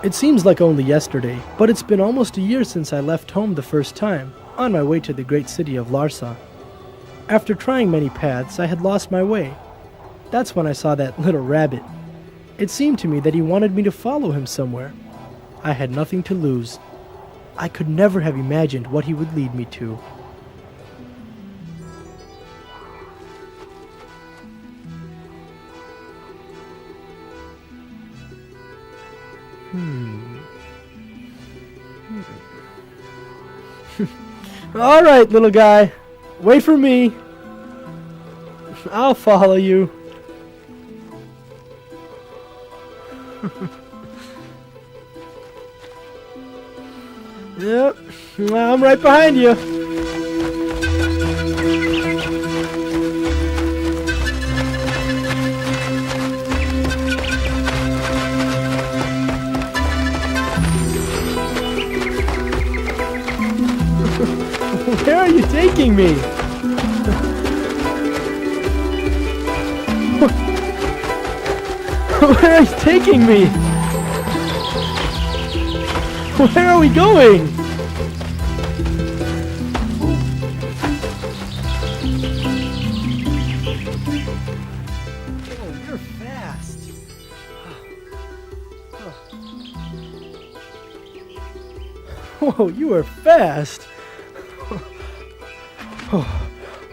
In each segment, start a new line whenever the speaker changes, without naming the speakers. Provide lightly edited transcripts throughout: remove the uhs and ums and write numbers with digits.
It seems like only yesterday, but it's been almost a year since I left home the first time, on my way to the great city of Larsa. After trying many paths, I had lost my way. That's when I saw that little rabbit. It seemed to me that he wanted me to follow him somewhere. I had nothing to lose. I could never have imagined what he would lead me to. All right, little guy. Wait for me. I'll follow you. Yep, I'm right behind you. Where are you taking me? Where are you taking me? Where are we going? Oh, you're fast. Whoa, you are fast.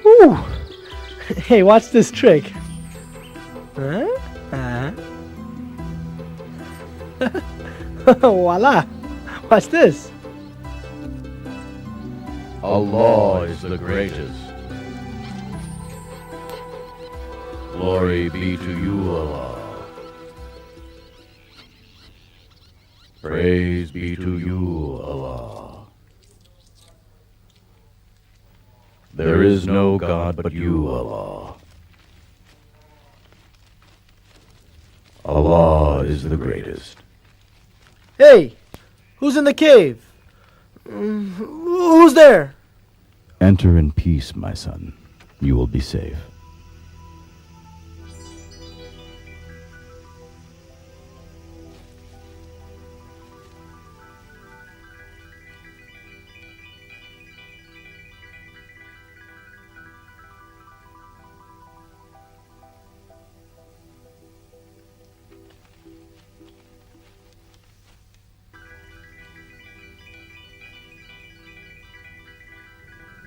Ooh. Hey, watch this trick. Voila. Watch this.
Allah is the greatest. Glory be to you, Allah. Praise be to you, Allah. There is no God but you, Allah. Allah is the greatest.
Hey, who's in the cave? Who's there?
Enter in peace, my son. You will be safe.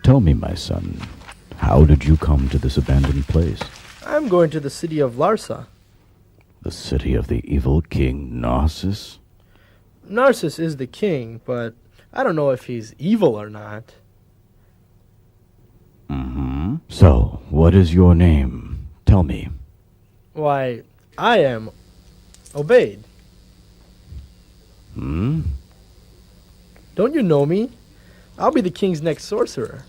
Tell me, my son, how did you come to this abandoned place?
I'm going to the city of Larsa.
The city of the evil king Narcissus?
Narcissus is the king, but I don't know if he's evil or not.
Mm-hmm. So, what is your name? Tell me.
Why, I am Obaid.
Hmm?
Don't you know me? I'll be the king's next sorcerer.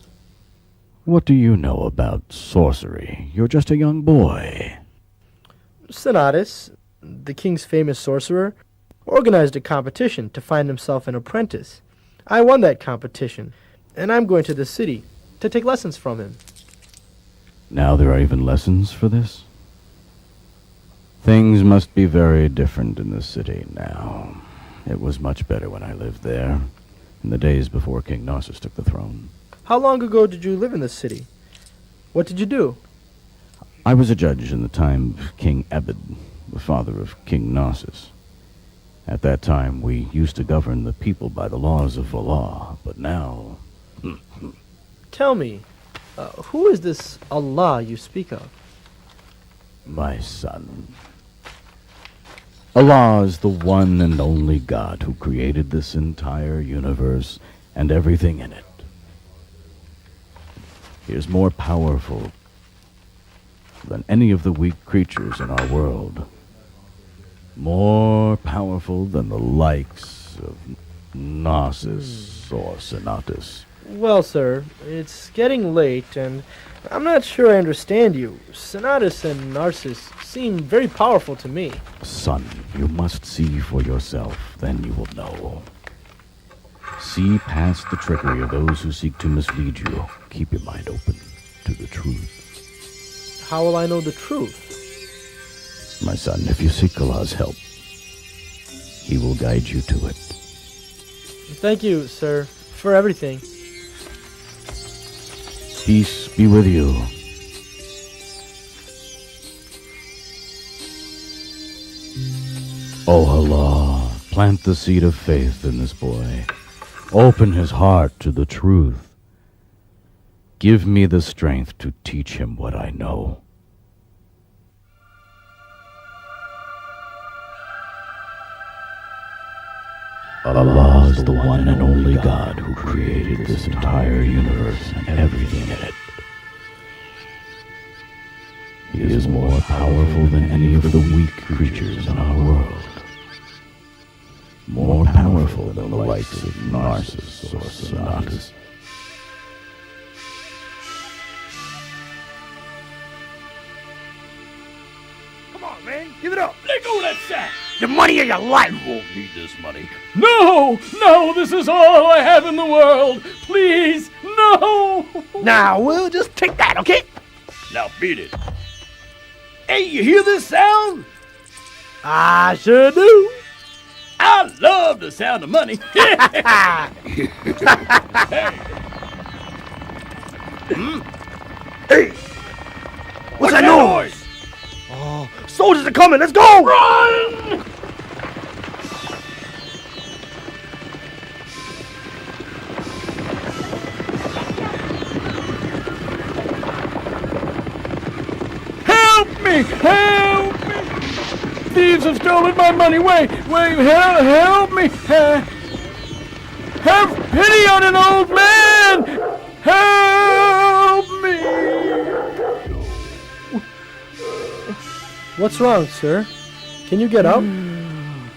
What do you know about sorcery? You're just a young boy.
Senatus, the king's famous sorcerer, organized a competition to find himself an apprentice. I won that competition, and I'm going to the city to take lessons from him.
Now there are even lessons for this? Things must be very different in the city now. It was much better when I lived there, in the days before King Narcissus took the throne.
How long ago did you live in the city? What did you do?
I was a judge in the time of King Ebed, the father of King Narcissus. At that time, we used to govern the people by the laws of Allah, but now...
Tell me, who is this Allah you speak of?
My son, Allah is the one and only God who created this entire universe and everything in it. He is more powerful than any of the weak creatures in our world. More powerful than the likes of Narcissus or Senatus.
Well, sir, it's getting late, and I'm not sure I understand you. Senatus and Narcissus seem very powerful to me.
Son, You must see for yourself, then you will know. See past the trickery of those who seek to mislead you. Keep your mind open to the truth.
How will I know the truth?
My son, if you seek Allah's help, He will guide you to it.
Thank you, sir, for everything.
Peace be with you. Oh Allah, plant the seed of faith in this boy. Open his heart to the truth. Give me the strength to teach him what I know. Allah is the one and only God who created this entire universe and everything in it. He is more powerful than any of the weak creatures in our world. More powerful than the likes of Narcissus or Sonatus.
Come on, man, give it up.
Let go of that sack!
The money of your life.
You won't need this money. No! No, this is all I have in the world! Please, no!
Now, we'll just take that, okay?
Now beat it. Hey, you hear this sound?
I sure do.
I love the sound of money. Hey.
Hey, what's that noise? Oh, soldiers are coming. Let's go.
Run! Help me! Help me! Thieves have stolen my money. Wait, help me! Have pity on an old man! Help me!
What's wrong, sir? Can you get up?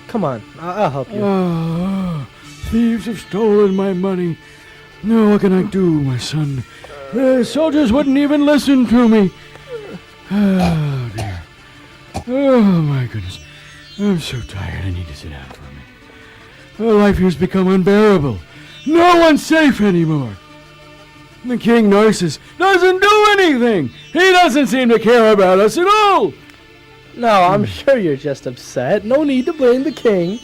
Come on, I'll help you.
Thieves have stolen my money. Now what can I do, my son? The soldiers wouldn't even listen to me. Oh, dear. Oh, my goodness. I'm so tired. I need to sit down for a minute. Life here's become unbearable. No one's safe anymore. The King Narcissus doesn't do anything. He doesn't seem to care about us at all.
No, I'm sure you're just upset. No need to blame the king.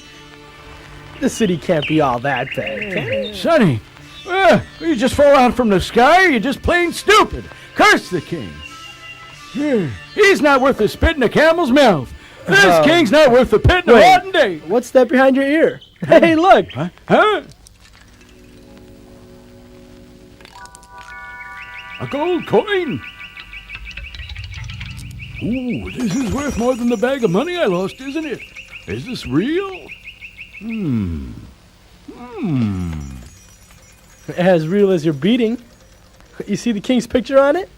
The city can't be all that bad, can it?
Sonny, you just fall out from the sky or you're just plain stupid. Curse the king. He's not worth the spit in a camel's mouth. This king's not worth the pit in a rotten day.
What's that behind your ear? Hey, look.
Huh? A gold coin. Ooh, this is worth more than the bag of money I lost, isn't it? Is this real?
As real as your beating. You see the king's picture on it?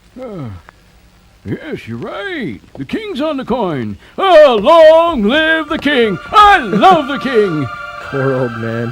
Yes, you're right. The king's on the coin. Oh, long live the king. I love the king.
Poor old man.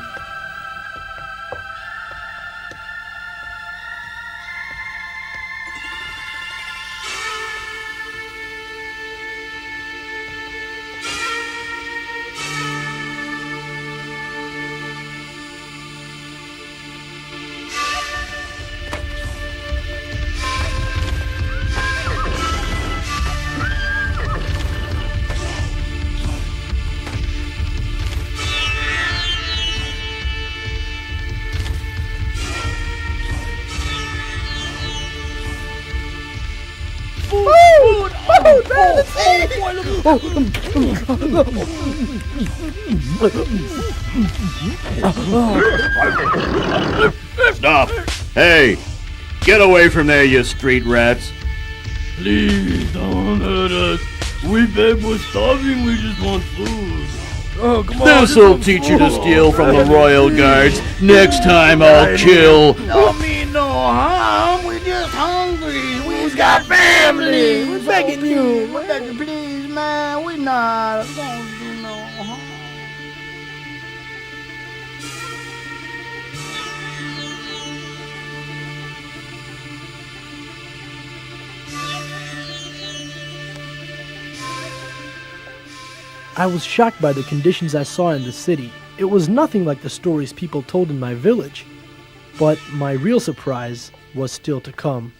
Stop! Hey! Get away from there, you street rats!
Please don't hurt us. We beg, we're starving, we just want food. Oh, come on.
This'll teach you to steal from the royal guards. Next time I'll kill.
Don't mean no harm. We're just hungry. We got family. We're begging you. We're begging, please, man. We're not gonna do no harm.
I was shocked by the conditions I saw in the city. It was nothing like the stories people told in my village. But my real surprise was still to come.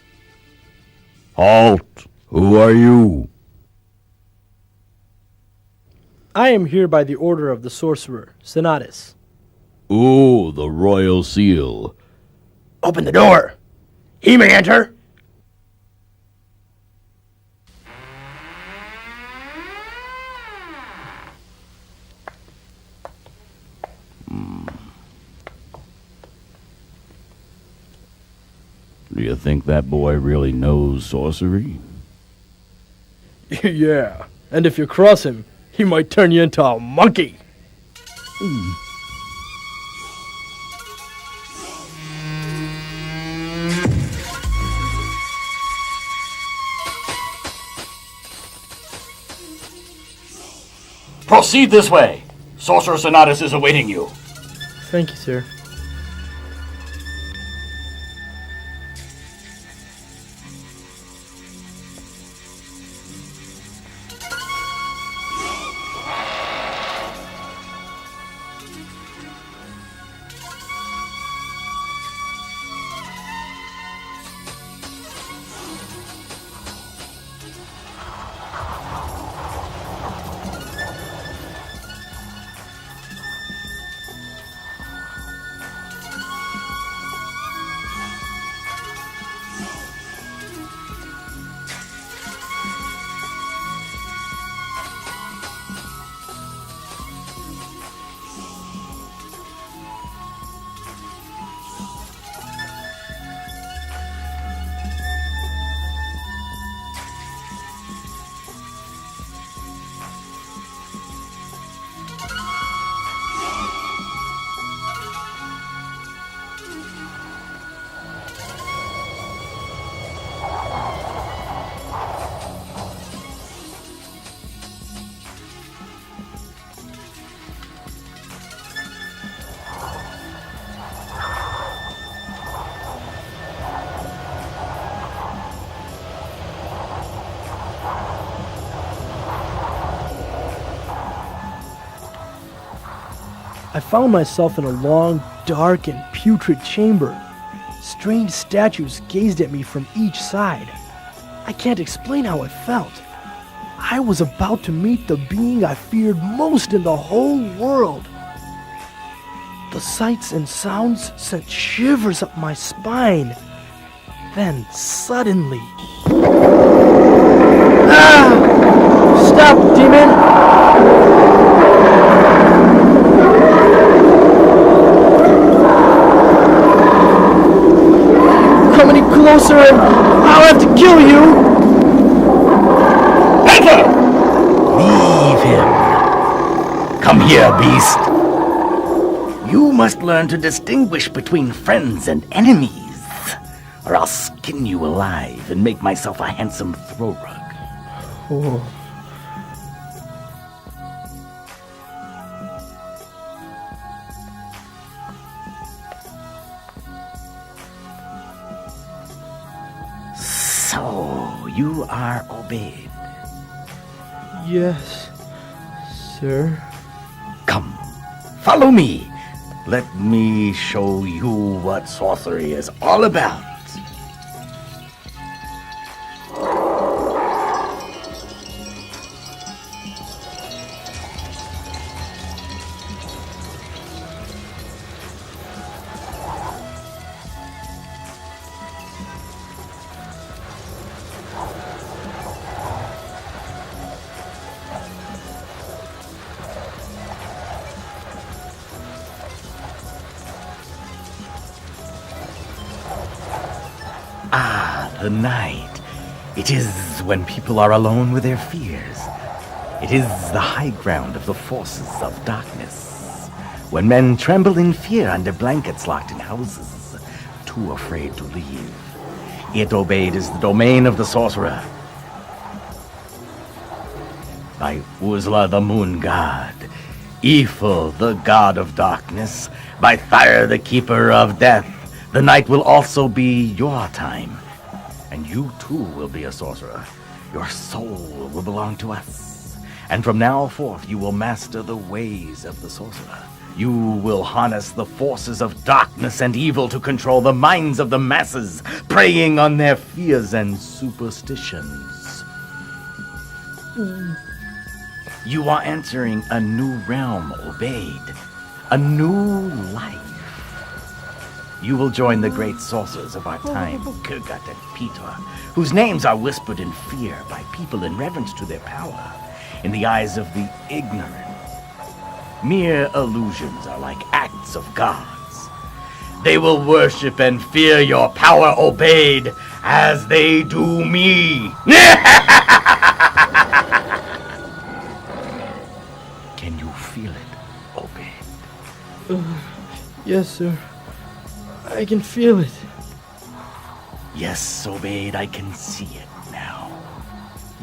Halt! Who are you?
I am here by the order of the sorcerer, Senatus.
Ooh, the royal seal.
Open the door. He may enter.
Do you think that boy really knows sorcery?
Yeah, and if you cross him, he might turn you into a monkey.
Proceed this way. Sorcerer Senatus is awaiting you.
Thank you, sir. I found myself in a long, dark, and putrid chamber. Strange statues gazed at me from each side. I can't explain how it felt. I was about to meet the being I feared most in the whole world. The sights and sounds sent shivers up my spine. Then, suddenly... Ah! Stop, demon! Closer and I'll have to kill you!
Enter! Leave him. Come here, beast. You must learn to distinguish between friends and enemies, or I'll skin you alive and make myself a handsome throw rug.
Oh.
So, you are obeyed.
Yes, sir.
Come, follow me. Let me show you what sorcery is all about. The night. It is when people are alone with their fears. It is the high ground of the forces of darkness. When men tremble in fear under blankets locked in houses, too afraid to leave. It obeyed is the domain of the sorcerer. By Uzla, the moon god. Ifil, the god of darkness. By Thyr, the keeper of death. The night will also be your time. And you too will be a sorcerer. Your soul will belong to us. And from now forth you will master the ways of the sorcerer. You will harness the forces of darkness and evil to control the minds of the masses, preying on their fears and superstitions. You are entering a new realm, Obeid. A new life. You will join the great sorcerers of our time, Kurgat and Peter, whose names are whispered in fear by people in reverence to their power. In the eyes of the ignorant, mere illusions are like acts of gods. They will worship and fear your power, Obeid, as they do me. Can you feel it, Obeid?
Yes, sir. I can feel it.
Yes, Obeid, I can see it now.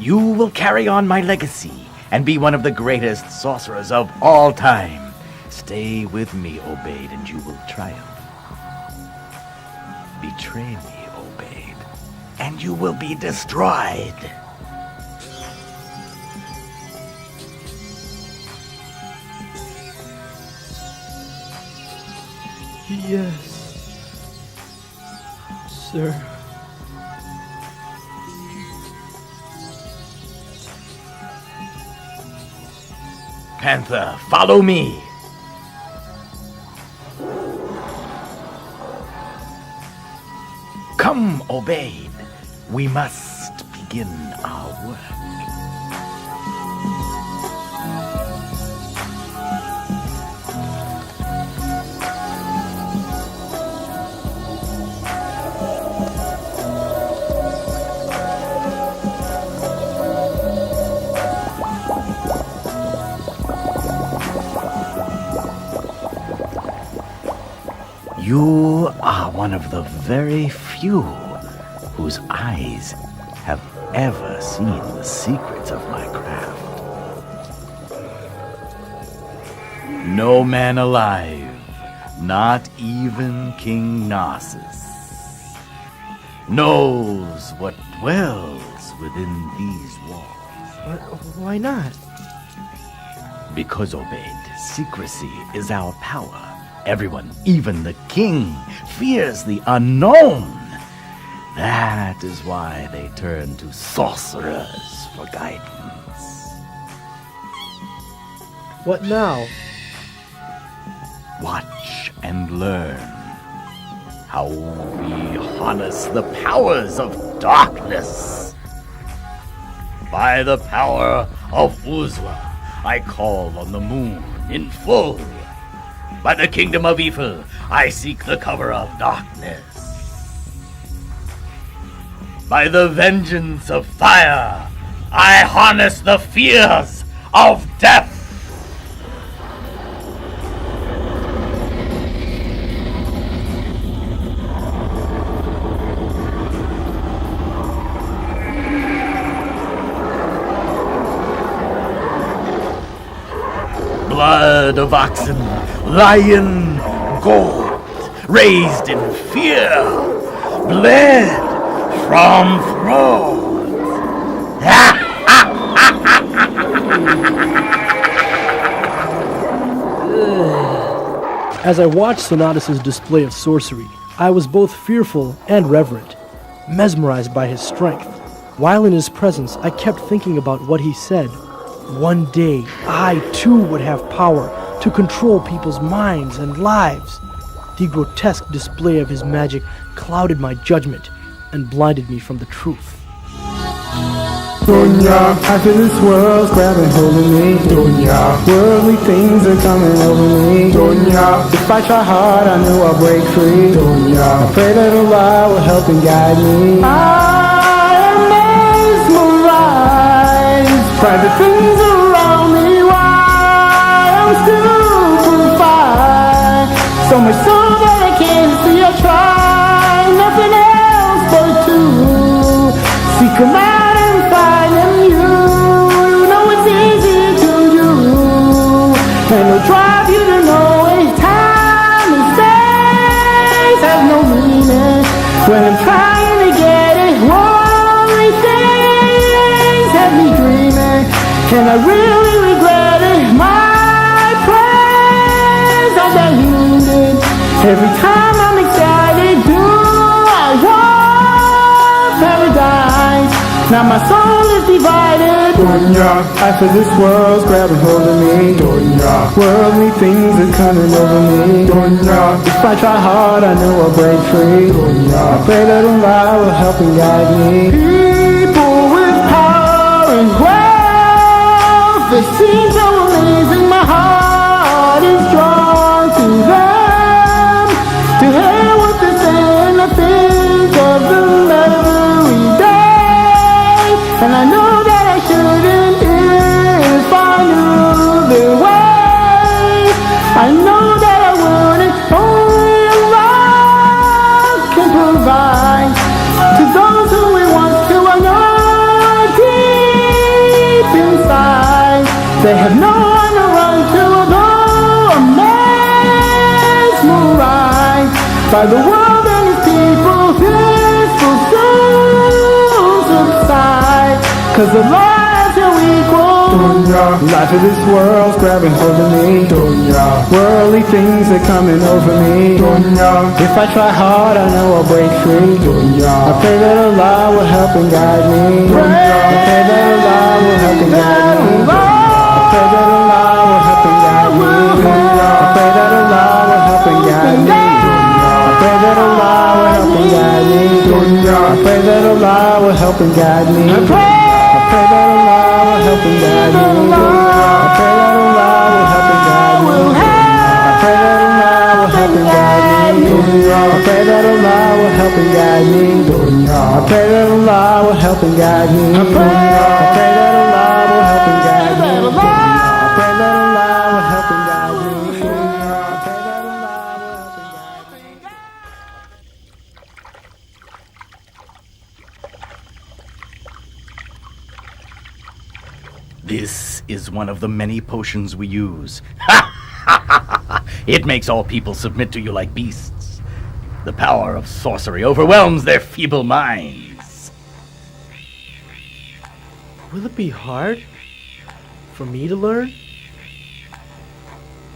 You will carry on my legacy and be one of the greatest sorcerers of all time. Stay with me, Obeid, and you will triumph. Betray me, Obeid, and you will be destroyed.
Yes, sir.
Panther, follow me. Come, Obeid. We must begin our work. You are one of the very few whose eyes have ever seen the secrets of my craft. No man alive, not even King Narcissus, knows what dwells within these walls.
Why not?
Because, Obeid, secrecy is our power. Everyone, even the king, fears the unknown. That is why they turn to sorcerers for guidance.
What now?
Watch and learn how we harness the powers of darkness. By the power of Uzwa, I call on the moon in full. By the kingdom of evil, I seek the cover of darkness. By the vengeance of fire, I harness the fears of death. Blood of oxen, lion, gold, raised in fear, bled from throats.
As I watched Sonatus's display of sorcery, I was both fearful and reverent, mesmerized by his strength. While in his presence, I kept thinking about what he said. One day, I too would have power to control people's minds and lives. The grotesque display of his magic clouded my judgment and blinded me from the truth.
Dunya, I feel this world's grabbing hold of me. Dunya, worldly things are coming over me. Dunya, if I try hard, I know I'll break free. Dunya, I pray that Allah will help and guide me. I am mesmerized by the things around me. Why I'm stupefied, so much so that I can't see or try nothing else but to seek a man. And it'll drive you to know if time and space have no meaning when I'm trying to get it. Whoa. And I really regretted my plans all that hindered. Every time I'm excited, do I want paradise? Now my soul is divided. Dunya, after this world's grabbing hold of me. Dunya, worldly things are coming over me. Dunya, if I try hard, I know I'll break free. Dunya, I pray that Allah will help and guide me. People with power and wealth, they seem so amazing. My heart is drawn to them. To hell with the sin, I think of them every day. And I know that I shouldn't if I knew their way. I know that I wouldn't, only Allah can provide. To those who we want to, I know deep inside they have no one to run to, although a man's mesmerized by the world and its people. This will soon subside, 'cause the lives are equal. Dunya, life of this world's grabbing hold of me. Dunya, worldly things are coming over me. Dunya, if I try hard, I know I'll break free. Dunya, I pray that Allah will help and guide me. Dunya, I pray that Allah will help and guide me. I pray that Allah will help and guide me. I pray that Allah will help and guide me. I pray that Allah will help and guide me. I pray that Allah will help and guide me. I pray that Allah will help and guide me. I pray that Allah will help and guide me. I pray that Allah will help and guide me. I pray that Allah will help and guide me. I pray that Allah will help and guide me. I pray that Allah will help and guide me. I pray that Allah will help and guide me. I pray that Allah will help and guide me.
This is one of the many potions we use. It makes all people submit to you like beasts. The power of sorcery overwhelms their feeble minds.
Will it be hard for me to learn?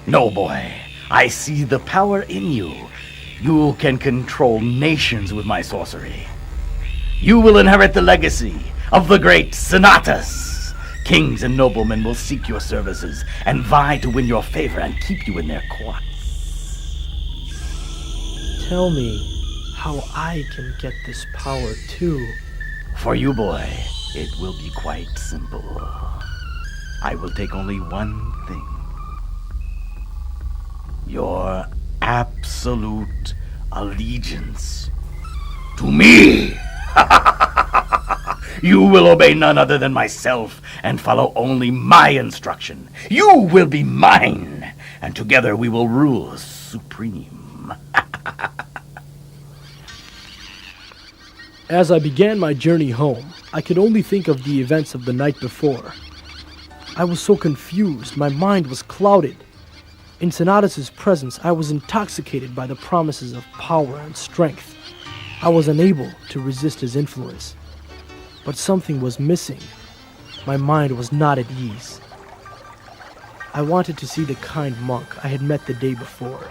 No, boy. I see the power in you. You can control nations with my sorcery. You will inherit the legacy of the great Senatus. Kings and noblemen will seek your services and vie to win your favor and keep you in their courts.
Tell me how I can get this power too.
For you, boy, it will be quite simple. I will take only one thing. Your absolute allegiance to me. You will obey none other than myself and follow only my instruction. You will be mine, and together we will rule supreme.
As I began my journey home, I could only think of the events of the night before. I was so confused, my mind was clouded. In Senatus's presence, I was intoxicated by the promises of power and strength. I was unable to resist his influence. But something was missing. My mind was not at ease. I wanted to see the kind monk I had met the day before.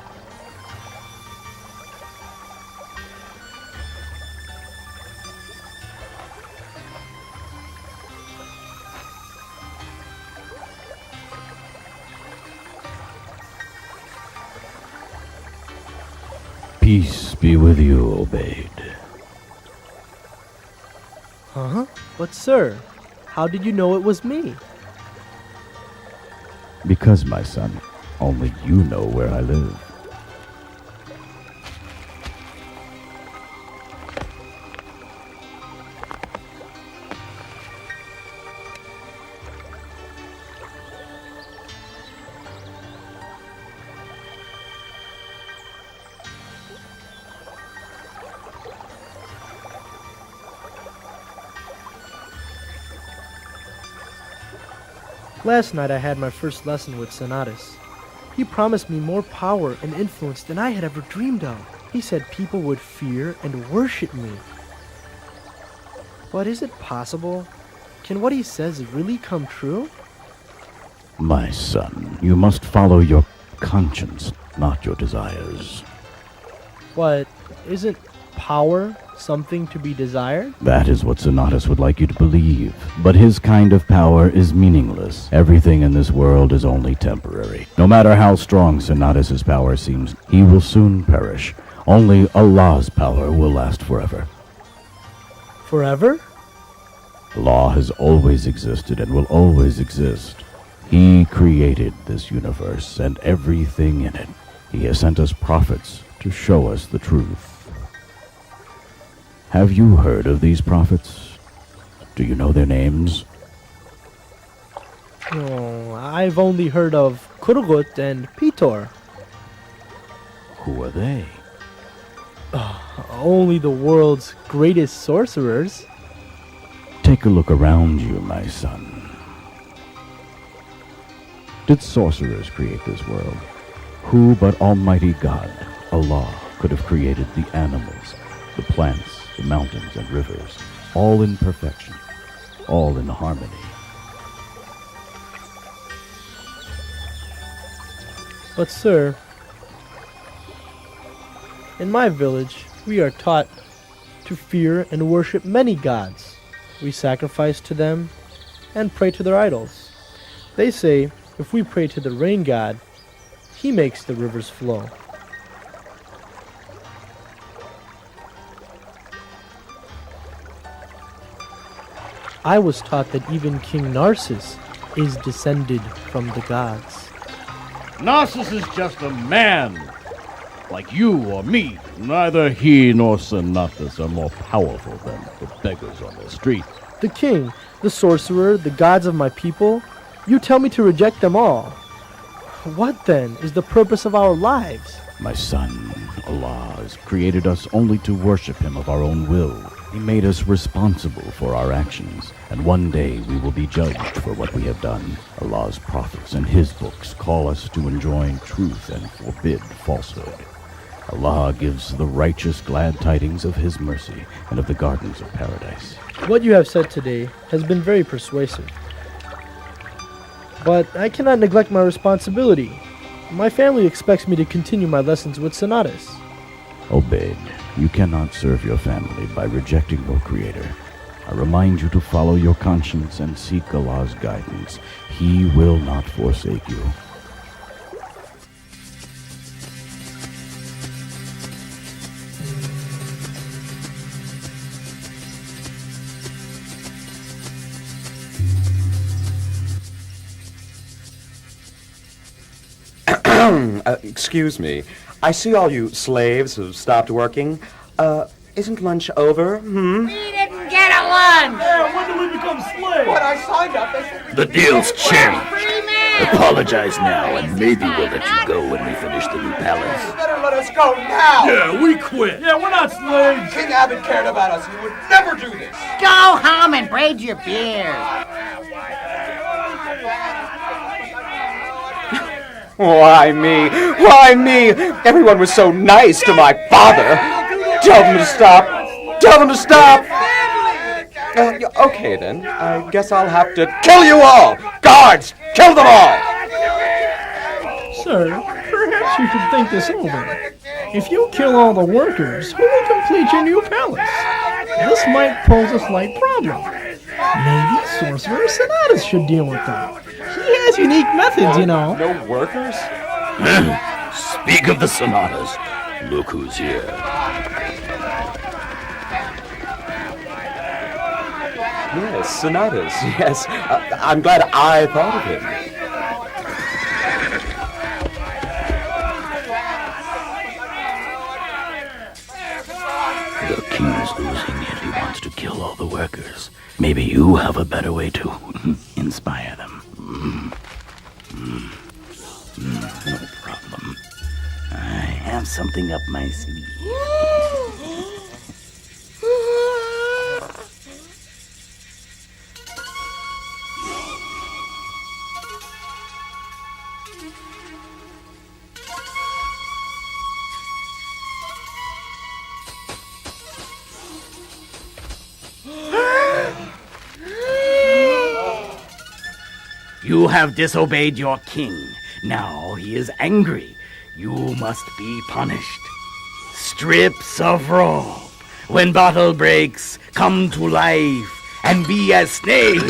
Peace be with you, Obaid.
Huh? But sir, how did you know it was me?
Because, my son, only you know where I live.
Last night I had my first lesson with Senatus. He promised me more power and influence than I had ever dreamed of. He said people would fear and worship me. But is it possible? Can what he says really come true?
My son, you must follow your conscience, not your desires.
But isn't power something to be desired?
That is what Sonatus would like you to believe. But his kind of power is meaningless. Everything in this world is only temporary. No matter how strong Sonatus's power seems, he will soon perish. Only Allah's power will last forever.
Forever?
Allah has always existed and will always exist. He created this universe and everything in it. He has sent us prophets to show us the truth. Have you heard of these prophets? Do you know their names?
Oh, I've only heard of Kurgut and Pitor.
Who are they?
Only the world's greatest sorcerers.
Take a look around you, my son. Did sorcerers create this world? Who but Almighty God, Allah, could have created the animals, the plants, the mountains and rivers, all in perfection, all in harmony?
But sir, in my village, we are taught to fear and worship many gods. We sacrifice to them and pray to their idols. They say if we pray to the rain god, he makes the rivers flow. I was taught that even King Narcissus is descended from the gods.
Narcissus is just a man, like you or me. Neither he nor Sonatus are more powerful than the beggars on the street.
The king, the sorcerer, the gods of my people, you tell me to reject them all. What then is the purpose of our lives?
My son, Allah has created us only to worship him of our own will. He made us responsible for our actions, and one day we will be judged for what we have done. Allah's prophets and his books call us to enjoin truth and forbid falsehood. Allah gives the righteous glad tidings of his mercy and of the gardens of paradise.
What you have said today has been very persuasive. But I cannot neglect my responsibility. My family expects me to continue my lessons with Sonatus.
Obeyed, you cannot serve your family by rejecting your Creator. I remind you to follow your conscience and seek Allah's guidance. He will not forsake you.
Excuse me. I see all you slaves have stopped working. Isn't lunch over?
We didn't get a lunch!
When do we become slaves?
When I signed up, they said
The deal's changed.
Free man!
Apologize now, and maybe we'll let you go when we finish the new palace.
you better let us go now!
Yeah, we quit. Yeah, we're not slaves.
King Abbott cared about us. He would never do this.
Go home and braid your beard.
Why me? Why me? Everyone was so nice to my father. Tell them to stop. Tell them to stop. Okay then. I guess I'll have to kill you all. Guards, kill them all.
Sir, perhaps you should think this over. If you kill all the workers, who will complete your new palace? This might pose a slight problem. Maybe Sorcerer Sonatus should deal with them. He has unique methods, you know.
No workers?
Speak of the Sonatas. Look who's here.
Yes, Sonatus. Yes. I'm glad I thought of him.
The king's losing, yet he wants to kill all the workers. Maybe you have a better way to inspire them. No problem. I have something up my sleeve. You have disobeyed your king. Now he is angry. You must be punished. Strips of rope. When battle breaks, come to life and be as snakes.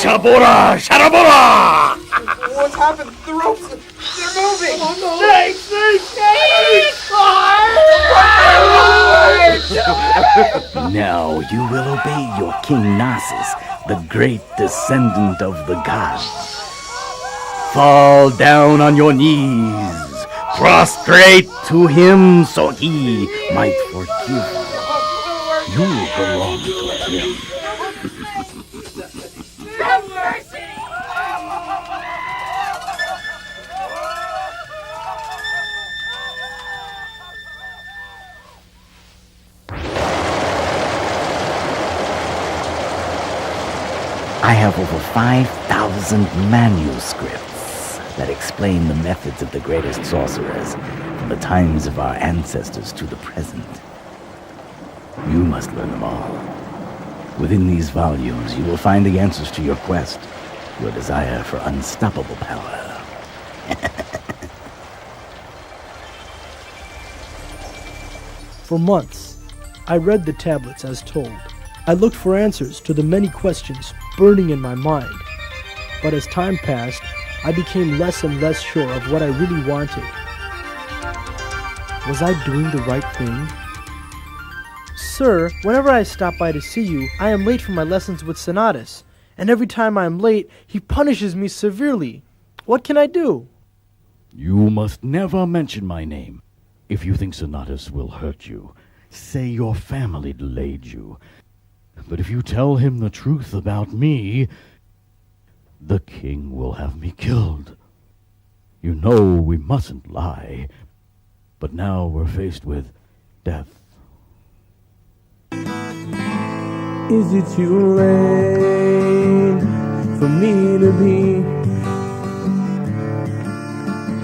Shabura! Sharabura!
What's happened? The ropes, they're moving! Oh, no. Snakes!
Now you will obey your king Narcissus, the great descendant of the gods. Fall down on your knees, prostrate to him so he might forgive you. You belong to him.
Have mercy!
I have over 5,000 manuscripts that explain the methods of the greatest sorcerers from the times of our ancestors to the present. You must learn them all. Within these volumes, you will find the answers to your quest, your desire for unstoppable power.
For months, I read the tablets as told. I looked for answers to the many questions burning in my mind. But as time passed, I became less and less sure of what I really wanted. Was I doing the right thing? Sir, whenever I stop by to see you, I am late for my lessons with Sonatus, and every time I am late, he punishes me severely. What can I do?
You must never mention my name. If you think Sonatus will hurt you, say your family delayed you. But if you tell him the truth about me, the king will have me killed. You know we mustn't lie, but now we're faced with death.
Is it too late for me to be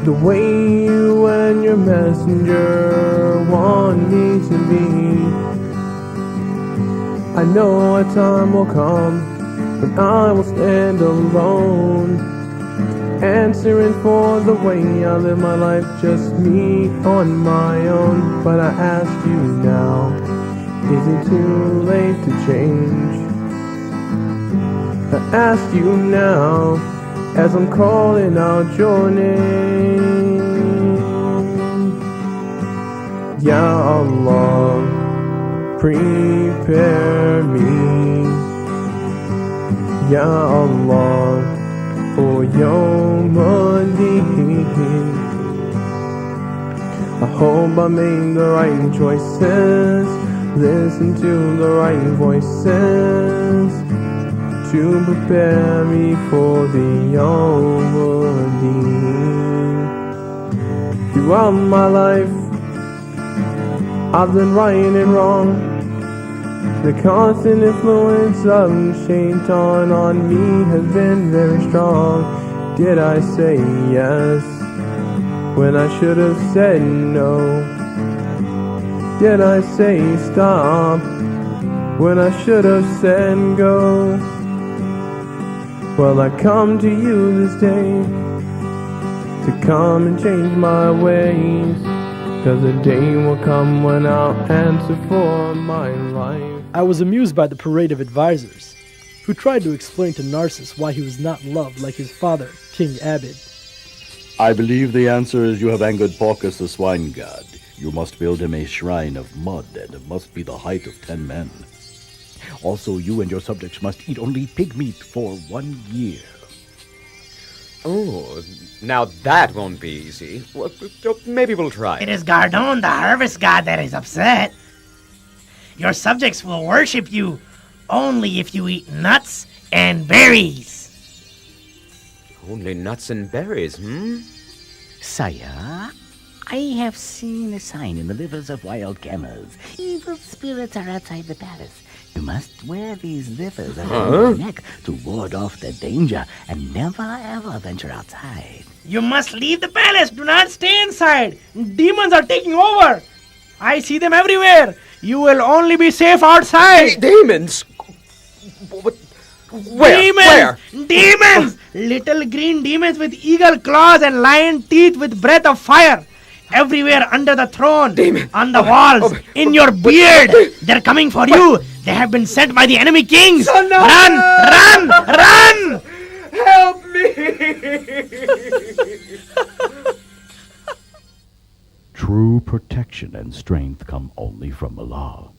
the way you and your messenger want me to be? I know a time will come when I will stand alone, answering for the way I live my life, just me on my own. But I ask you now, is it too late to change? I ask you now, as I'm calling out your name. Ya Allah, prepare me, Ya Allah, for Yawm Al-Din. I hope I made the right choices, listen to the right voices, to prepare me for the Yawm Al-Din. Throughout my life, I've been right and wrong. The constant influence of Shaitan on me has been very strong. Did I say yes when I should have said no? Did I say stop when I should have said go? Well, I come to you this day to come and change my ways, 'cause a day will come when I'll answer for my life.
I was amused by the parade of advisors, who tried to explain to Narcissus why he was not loved like his father, King Abid.
I believe the answer is you have angered Porcus the swine god. You must build him a shrine of mud, and it must be the height of 10 men. Also, you and your subjects must eat only pig meat for 1 year.
Oh, now that won't be easy. Well, maybe we'll try.
It is Gardon, the harvest god, that is upset. Your subjects will worship you only if you eat nuts and berries.
Only nuts and berries,
Sire, I have seen a sign in the livers of wild camels. Evil spirits are outside the palace. You must wear these livers around your neck to ward off the danger and never ever venture outside.
You must leave the palace. Do not stay inside. Demons are taking over. I see them everywhere. You will only be safe outside.
Demons? But Where?
Demons!
Where?
Demons! Little green demons with eagle claws and lion teeth with breath of fire. Everywhere under the throne, on the walls, in your beard. They're coming for you. They have been sent by the enemy kings. Run! Run! Run!
Help me!
True protection and strength come only from Allah.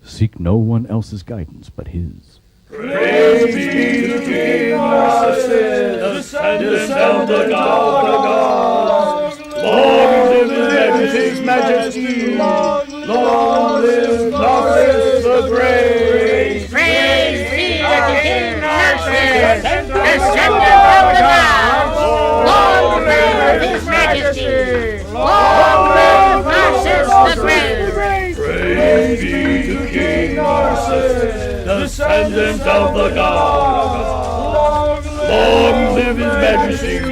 Seek no one else's guidance but His.
Praise be to King Narcissus, descendant of the gods. Long live His Majesty. Long live Narcissus the Great.
Praise be to King Narcissus, descendant of the gods. Long live His Majesty. Long live Narcissus the Great.
Praise be to King Narcissus, descendant of the gods. Long live His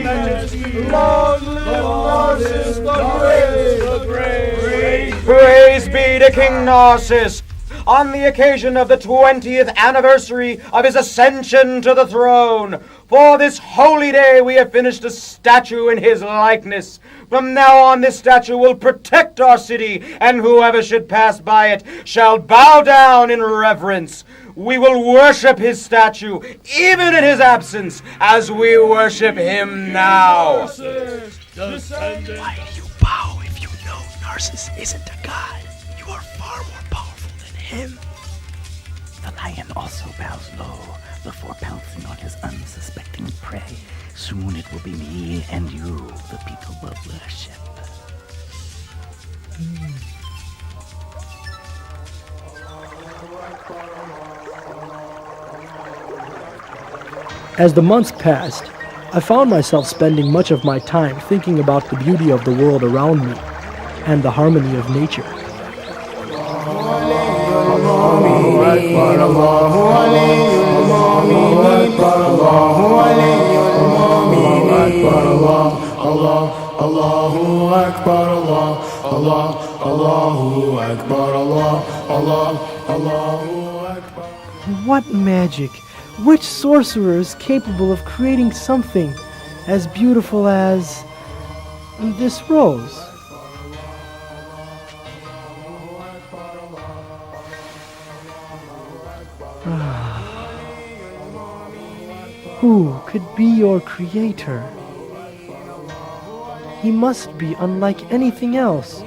Majesty. Long live Narcissus the Great.
Praise be to King Narcissus. On the occasion of the 20th anniversary of his ascension to the throne, for this holy day we have finished a statue in his likeness. From now on this statue will protect our city, and whoever should pass by it shall bow down in reverence. We will worship his statue, even in his absence, as we worship him now.
Why do you bow if you know Narcissus isn't a god? You are far more powerful than him.
The lion also bows low before pouncing on his unsuspecting prey. Soon it will be me and you the people will worship.
As the months passed, I found myself spending much of my time thinking about the beauty of the world around me and the harmony of nature. What magic? Which sorcerer is capable of creating something as beautiful as this rose? Who could be your creator? He must be unlike anything else.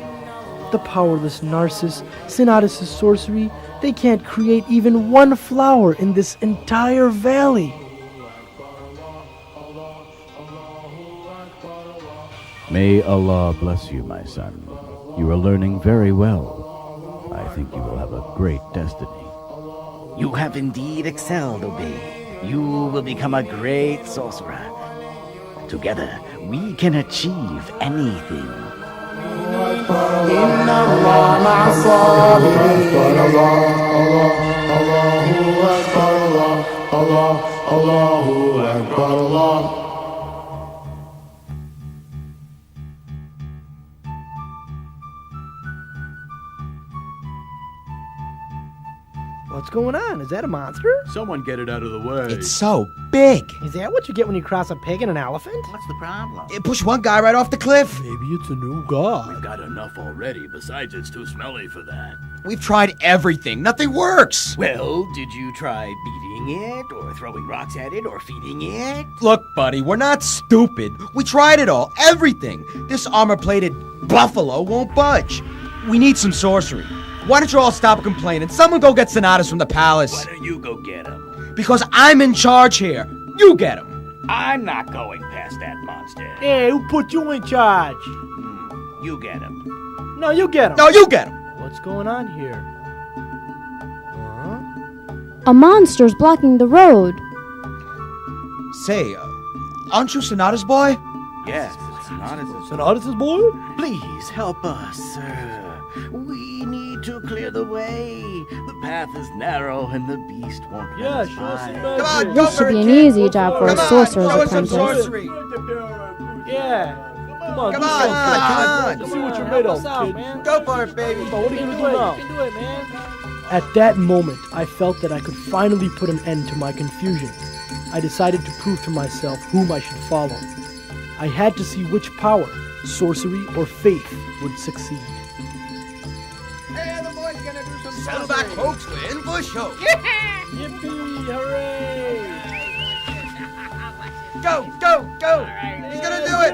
The powerless Narcissus, Sinatus' sorcery, they can't create even one flower in this entire valley.
May Allah bless you, my son. You are learning very well. I think you will have a great destiny.
You have indeed excelled, Obey. You will become a great sorcerer. Together, we can achieve anything.
What's going on? Is that a monster?
Someone get it out of the way.
It's so big.
Is that what you get when you cross a pig and an elephant?
What's the problem?
It pushed one guy right off the cliff.
Maybe it's a new god.
We've got enough already. Besides, it's too smelly for that.
We've tried everything. Nothing works.
Well, did you try beating it, or throwing rocks at it, or feeding it?
Look, buddy, we're not stupid. We tried it all. Everything. This armor-plated buffalo won't budge. We need some sorcery. Why don't you all stop complaining? Someone go get Sonatas from the palace.
Why don't you go get him?
Because I'm in charge here. You get him.
I'm not going past that monster.
Hey, who put you in charge?
You get him.
No, you get him.
No, you get him.
What's going on here?
A monster's blocking the road.
Say, aren't you Sonata's boy?
Yes, it's not as
Sonatus' boy?
Please help us, sir. We need to clear the way. The path is narrow and the beast won't let us by.
Come on,
This should be an easy job for a sorcerer's
show us some
apprentice.
sorcery.
Yeah. Come on,
Come
do
on,
something.
come on.
Let's see what you're made of, kid.
Go for it, baby.
What are you gonna do now? You can do it, man. At that moment, I felt that I could finally put an end to my confusion. I decided to prove to myself whom I should follow. I had to see which power, sorcery or faith, would succeed.
Hey, the boy's gonna do some saddleback hoax. We're in for a show.
Yippee! Hooray!
Go, go, go! He's gonna do it!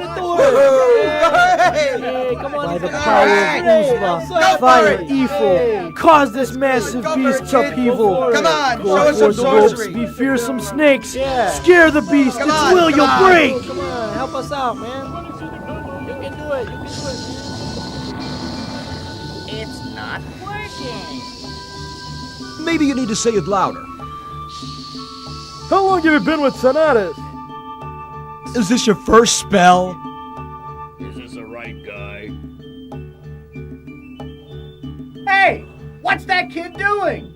Hey, come on, by the power of Islam, fire, evil, cause this massive beast to upheaval.
Come on,
Go
show us some
for the ropes,
sorcery.
be fearsome snakes, scare the beast,
Come
its
on,
will
come
you'll
on.
break.
Come on, help us out, man. You can do it. You can do it.
It's not working.
Maybe you need to say it louder.
How long have you been with Sonatas?
Is this your first spell?
Is this the right guy?
Hey, what's that kid doing?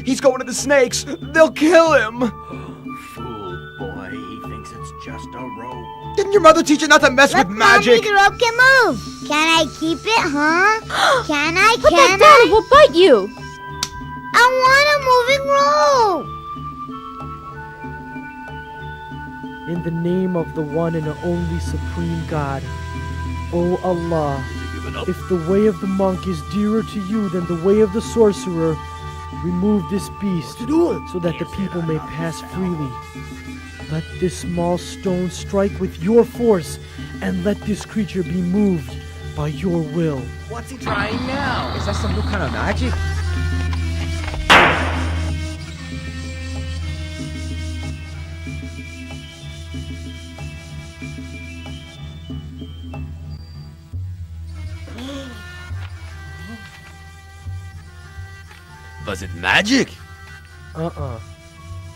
He's going to the snakes. They'll kill him.
Fool boy, he thinks it's just a rope.
Didn't your mother teach you not to mess with magic?
Mommy, the rope can move. Can I keep it, huh? Can I?
Put that
Can
down,
I?
it will bite you.
I want a moving rope.
In the name of the one and only supreme God, O Allah, if the way of the monk is dearer to you than the way of the sorcerer, remove this beast so that the people may pass freely. Let this small stone strike with your force, and let this creature be moved by your will.
What's he trying now? Is that some new kind of magic? Was it magic?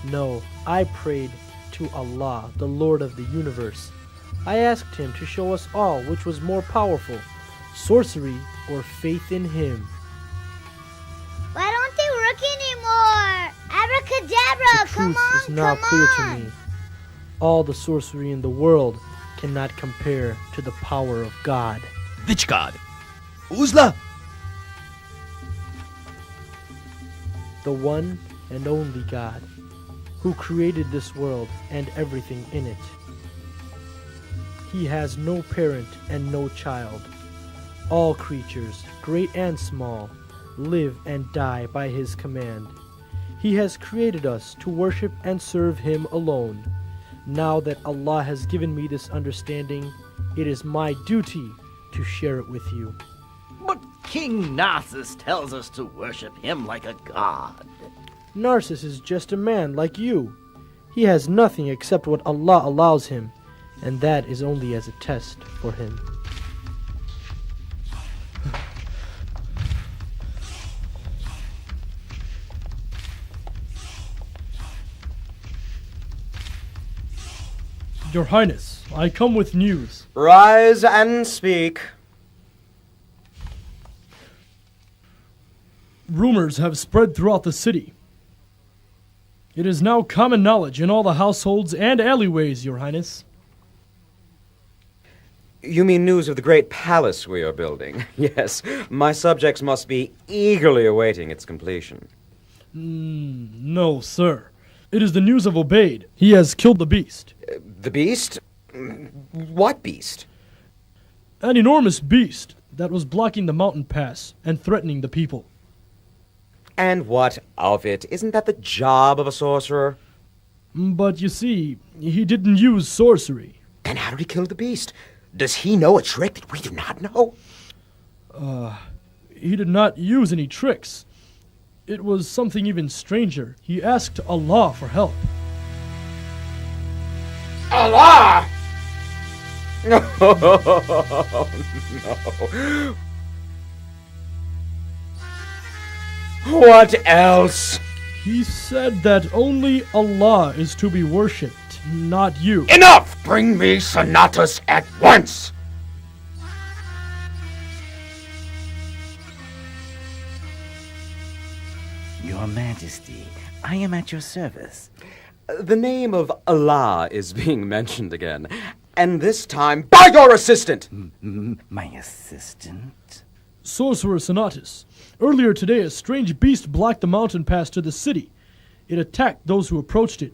No, I prayed to Allah, the Lord of the universe. I asked him to show us all which was more powerful, sorcery or faith in him.
Why don't they work anymore? Abracadabra,
The
come
truth
on,
is now
come
clear
on.
to me. All the sorcery in the world cannot compare to the power of God.
Which god? Uzla?
The one and only God, who created this world and everything in it. He has no parent and no child. All creatures, great and small, live and die by his command. He has created us to worship and serve him alone. Now that Allah has given me this understanding, it is my duty to share it with you.
But King Narcissus tells us to worship him like a god.
Narcissus is just a man like you. He has nothing except what Allah allows him, and that is only as a test for him.
Your Highness, I come with news.
Rise and speak.
Rumors have spread throughout the city. It is now common knowledge in all the households and alleyways, Your Highness.
You mean news of the great palace we are building? Yes, my subjects must be eagerly awaiting its completion.
No, sir. It is the news of Obaid. He has killed the beast.
The beast? What beast?
An enormous beast that was blocking the mountain pass and threatening the people.
And what of it? Isn't that the job of a sorcerer?
But you see, he didn't use sorcery.
Then how did he kill the beast? Does he know a trick that we do not know?
He did not use any tricks. It was something even stranger. He asked Allah for help.
Allah! No, no. What else?
He said that only Allah is to be worshipped, not you.
Enough! Bring me Sonatas at once!
Your Majesty, I am at your service.
The name of Allah is being mentioned again, and this time by your assistant!
My assistant?
Sorcerer Sonatas, Earlier today, a strange beast blocked the mountain pass to the city. It attacked those who approached it.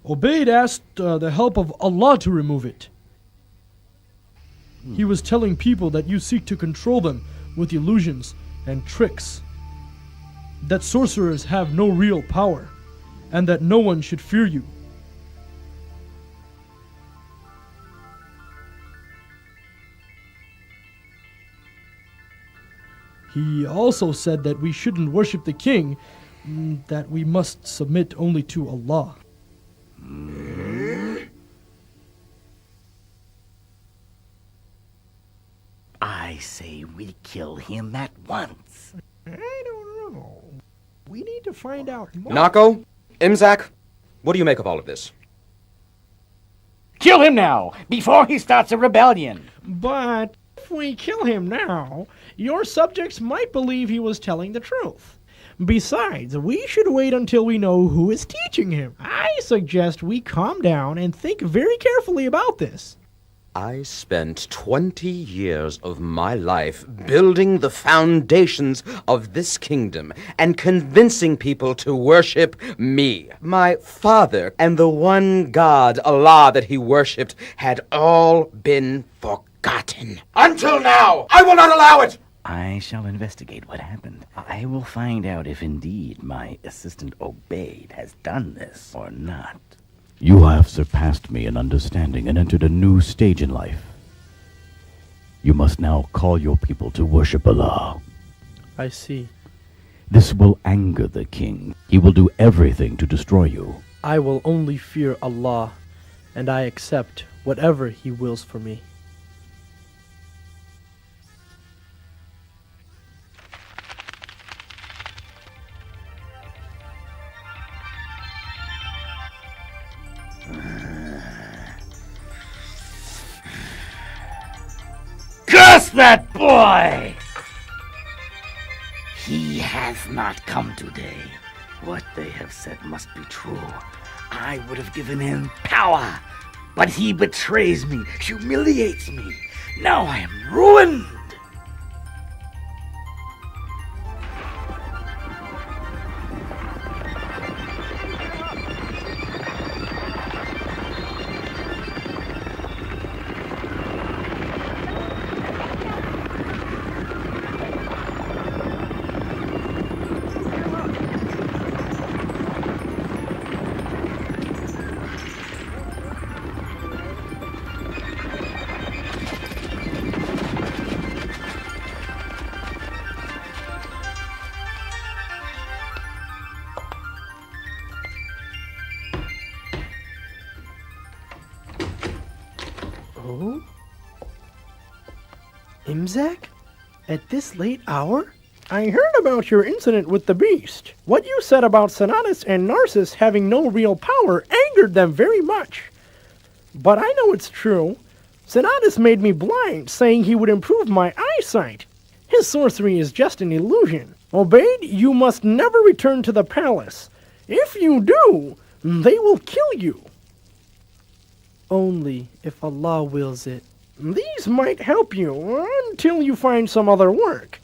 Ubayd asked the help of Allah to remove it. He was telling people that you seek to control them with illusions and tricks, that sorcerers have no real power, and that no one should fear you. He also said that we shouldn't worship the king, that we must submit only to Allah.
I say we kill him at once.
I don't know. We need to find out more.
Nako, Imzak, what do you make of all of this?
Kill him now, before he starts a rebellion.
But if we kill him now, your subjects might believe he was telling the truth. Besides, we should wait until we know who is teaching him. I suggest we calm down and think very carefully about this.
I spent 20 years of my life building the foundations of this kingdom and convincing people to worship me. My father and the one God, Allah, that he worshipped had all been forgotten. Until now, I will not allow it!
I shall investigate what happened. I will find out if indeed my assistant Ubayd has done this or not.
You have surpassed me in understanding and entered a new stage in life. You must now call your people to worship Allah.
I see.
This will anger the king. He will do everything to destroy you.
I will only fear Allah, and I accept whatever He wills for me.
Curse that boy! He has not come today.
What they have said must be true. I would have given him power, but he betrays me, humiliates me. Now I am ruined.
Oh? Imzak? At this late hour? I heard about your incident with the beast. What you said about Sonatus and Narcissus having no real power angered them very much. But I know it's true. Sonatus made me blind, saying he would improve my eyesight. His sorcery is just an illusion. Ubayd, you must never return to the palace. If you do, they will kill you. Only if Allah wills it. These might help you until you find some other work.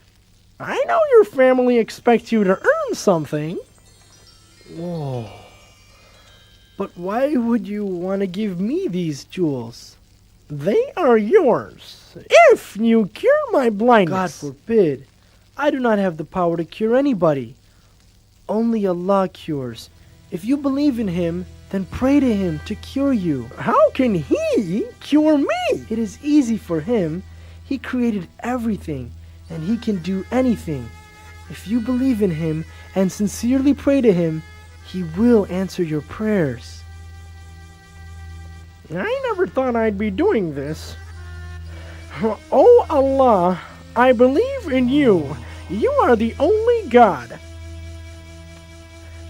I know your family expects you to earn something. Whoa. But why would you want to give me these jewels? They are yours. If you cure my blindness. God forbid. I do not have the power to cure anybody. Only Allah cures. If you believe in Him, then pray to Him to cure you. How can He cure me? It is easy for Him. He created everything, and He can do anything. If you believe in Him and sincerely pray to Him, He will answer your prayers. I never thought I'd be doing this. Oh Allah, I believe in you. You are the only God.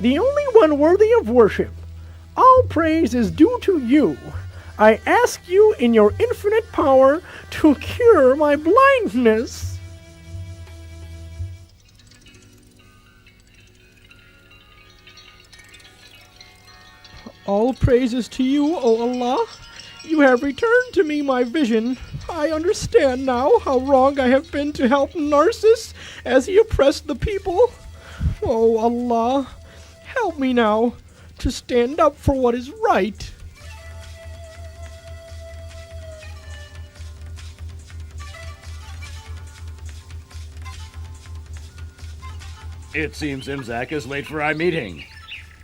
The only one worthy of worship. All praise is due to you. I ask you in your infinite power to cure my blindness. All praises to you, O Allah. You have returned to me my vision. I understand now how wrong I have been to help Narcissus as he oppressed the people. Oh Allah, help me now to stand up for what is right.
It seems Imzak is late for our meeting.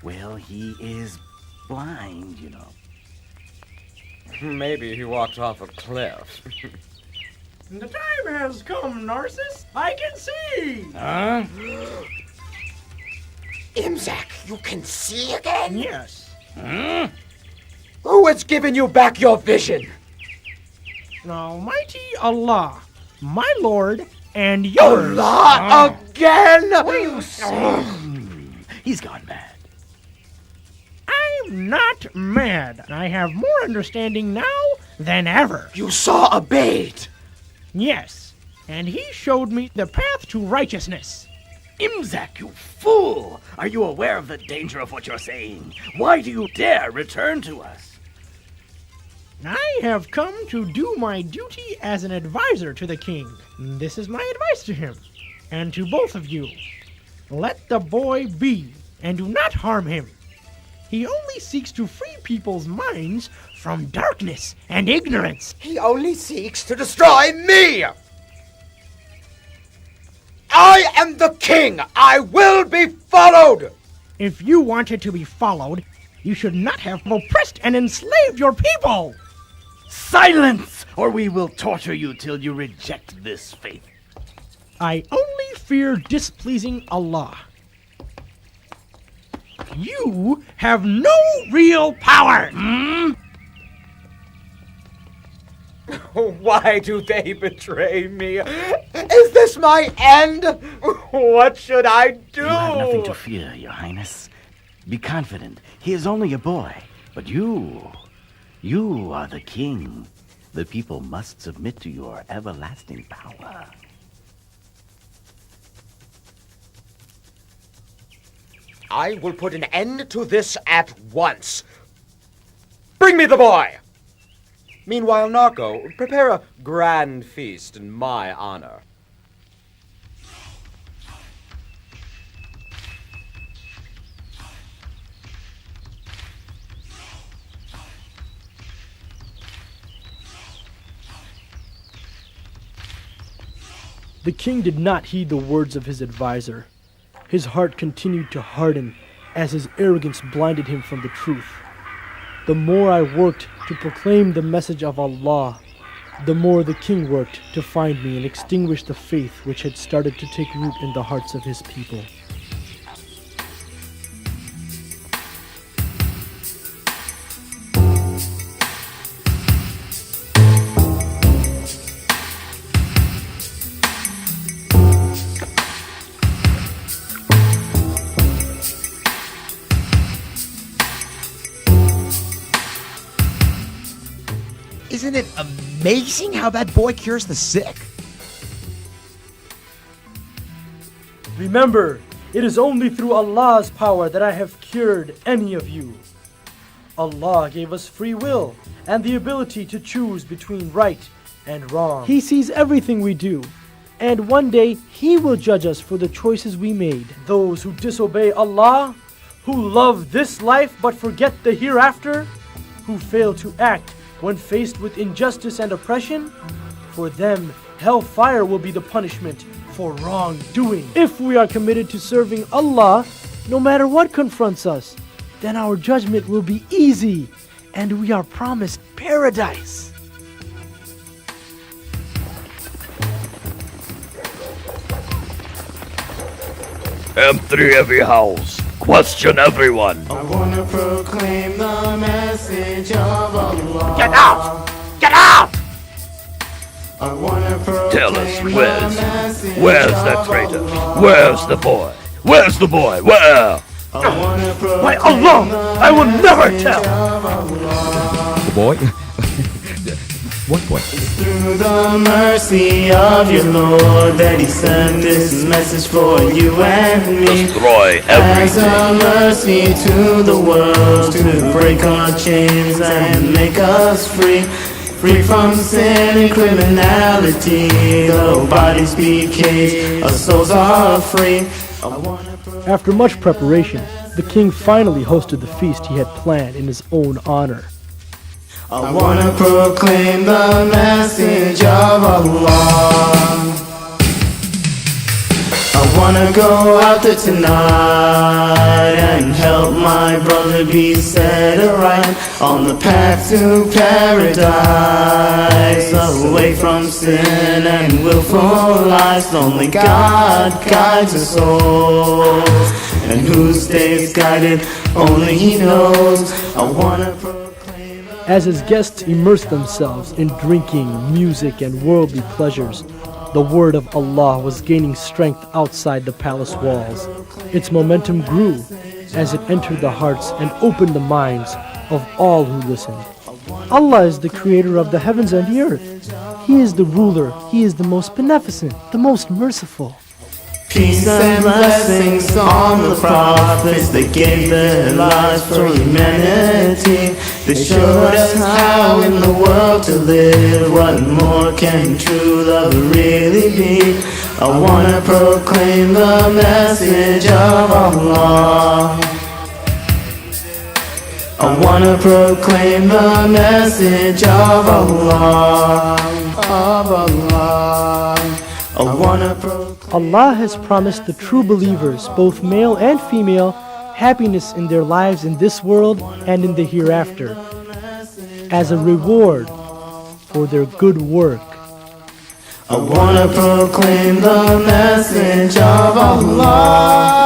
Well, he is blind, you know.
Maybe he walked off a cliff.
The time has come, Narcissus. I can see.
Huh?
Imzak, you can see again?
Yes.
Huh?
Who has given you back your vision?
Almighty Allah, my Lord and yours.
Allah again?
What are you saying? He's gone mad.
I'm not mad. I have more understanding now than ever.
You saw a bait.
Yes, and he showed me the path to righteousness.
Imzak, you fool! Are you aware of the danger of what you're saying? Why do you dare return to us?
I have come to do my duty as an advisor to the king. This is my advice to him, and to both of you. Let the boy be, and do not harm him. He only seeks to free people's minds from darkness and ignorance.
He only seeks to destroy me! I am the king! I will be followed!
If you wanted to be followed, you should not have oppressed and enslaved your people!
Silence, or we will torture you till you reject this faith.
I only fear displeasing Allah. You have no real power!
Why do they betray me? Is this my end? What should I do?
You have nothing to fear, Your Highness. Be confident. He is only a boy. But you are the king. The people must submit to your everlasting power.
I will put an end to this at once. Bring me the boy! Meanwhile, Narco, prepare a grand feast in my honor.
The king did not heed the words of his advisor. His heart continued to harden as his arrogance blinded him from the truth. The more I worked to proclaim the message of Allah, the more the king worked to find me and extinguish the faith which had started to take root in the hearts of his people.
Isn't it amazing how that boy cures the sick?
Remember, it is only through Allah's power that I have cured any of you. Allah gave us free will and the ability to choose between right and wrong. He sees everything we do, and one day He will judge us for the choices we made. Those who disobey Allah, who love this life but forget the hereafter, who fail to act when faced with injustice and oppression, for them, hellfire will be the punishment for wrongdoing. If we are committed to serving Allah, no matter what confronts us, then our judgment will be easy, and we are promised paradise.
Empty every house. Question everyone.
I wanna proclaim the message of Allah.
Get out! Get out!
I wanna proclaim
Tell us,
the message
where's that
of
traitor?
Allah.
Where's the boy? Where's the boy? Where?
By
Allah, I will never tell.
The boy? What boy?
Through the mercy of your Lord that He sent this message for you and me.
Destroy
As
everything.
a mercy to the world, to break our chains and make us free. free from sin and criminality. Though bodies be caged, our souls are free.
After much preparation, the king finally hosted the feast he had planned in his own honor.
I wanna proclaim the message of Allah. I wanna go out there tonight and help my brother be set right on the path to paradise, away from sin and willful lies. Only God guides our souls, and who stays guided only He knows. I wanna proclaim.
As his guests immersed themselves in drinking, music, and worldly pleasures, the word of Allah was gaining strength outside the palace walls. Its momentum grew as it entered the hearts and opened the minds of all who listened. Allah is the creator of the heavens and the earth. He is the ruler. He is the most beneficent, the most merciful.
Peace and blessings on the prophets that gave their lives for humanity. They showed us how in the world to live. What more can true love really be? I wanna proclaim the message of Allah. I wanna proclaim the message of Allah. I wanna proclaim.
Allah has promised the true believers, both male and female, happiness in their lives in this world and in the hereafter, as a reward for their good work.
I wanna proclaim the message of Allah.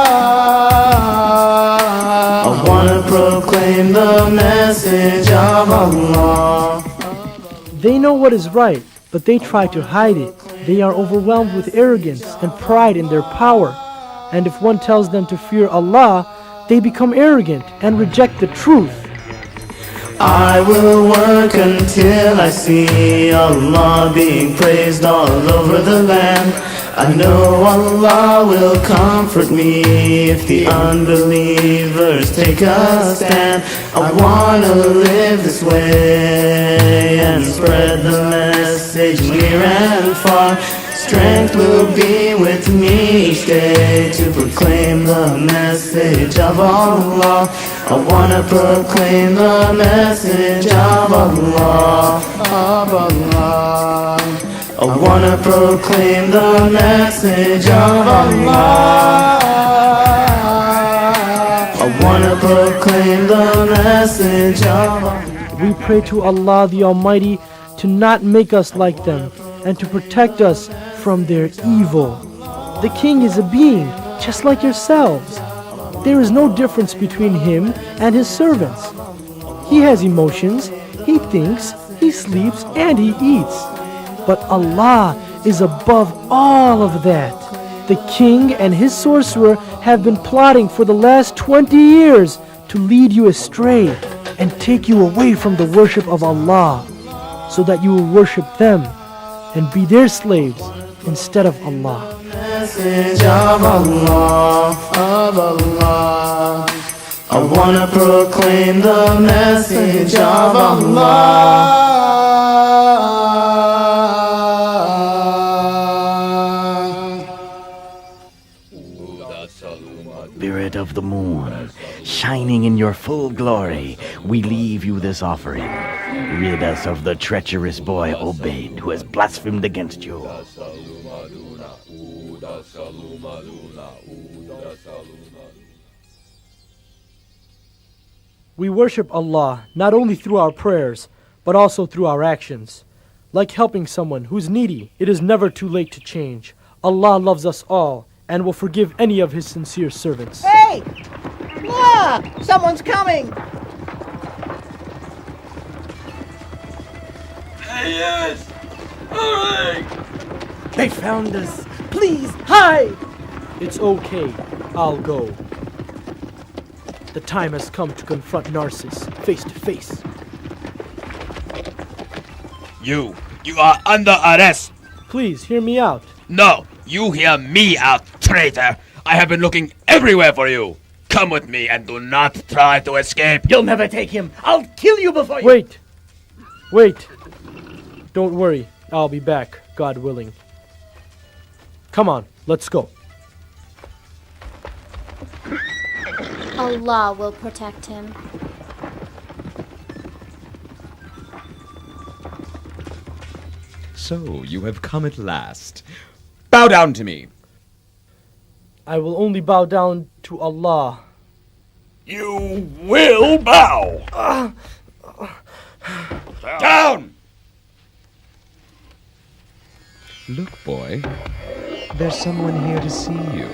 I wanna proclaim the message of Allah.
They know what is right, but they try to hide it. They are overwhelmed with arrogance and pride in their power. And if one tells them to fear Allah, they become arrogant and reject the truth.
I will work until I see Allah being praised all over the land. I know Allah will comfort me if the unbelievers take a stand. I wanna live this way and spread the message near and far. Strength will be with me each day to proclaim the message of Allah. I wanna proclaim the message of Allah, I wanna proclaim the message of Allah. I wanna proclaim the message of Allah.
We pray to Allah the Almighty to not make us like them and to protect us from their evil. The king is a being just like yourselves. There is no difference between him and his servants. He has emotions, he thinks, he sleeps, and he eats. But Allah is above all of that. The king and his sorcerer have been plotting for the last 20 years to lead you astray and take you away from the worship of Allah, so that you will worship them and be their slaves instead of Allah.
Message of Allah, I wanna proclaim the message of Allah.
Spirit of the moon, shining in your full glory, we leave you this offering. Rid us of the treacherous boy Obaid, who has blasphemed against you.
We worship Allah not only through our prayers, but also through our actions. Like helping someone who's needy, it is never too late to change. Allah loves us all and will forgive any of His sincere servants.
Hey! Look! Someone's coming!
Yes! Hurry!
They found us! Please, hide!
It's okay. I'll go. The time has come to confront Narcissus face to face.
You are under arrest!
Please, hear me out.
No, you hear me out, traitor! I have been looking everywhere for you! Come with me and do not try to escape!
You'll never take him! I'll kill you before you...
Wait! Don't worry, I'll be back, God willing. Come on, let's go.
Allah will protect him.
So, you have come at last. Bow down to me.
I will only bow down to Allah.
You will bow! Down!
Look, boy. There's someone here to see you.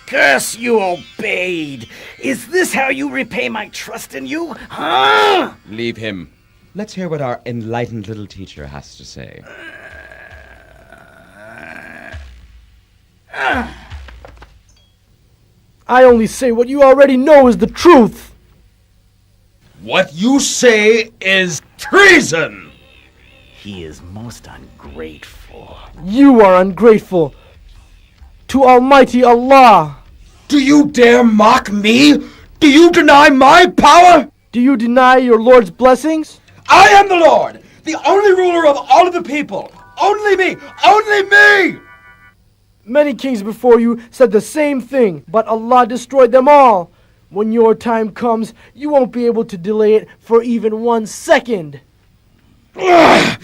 Curse you obeyed! Is this how you repay my trust in you? Huh?
Leave him. Let's hear what our enlightened little teacher has to say.
I only say what you already know is the truth.
What you say is treason!
He is most ungrateful.
You are ungrateful to Almighty Allah.
Do you dare mock me? Do you deny my power?
Do you deny your Lord's blessings?
I am the Lord, the only ruler of all of the people. Only me! Only me!
Many kings before you said the same thing, but Allah destroyed them all. When your time comes, you won't be able to delay it for even 1 second.
Ugh!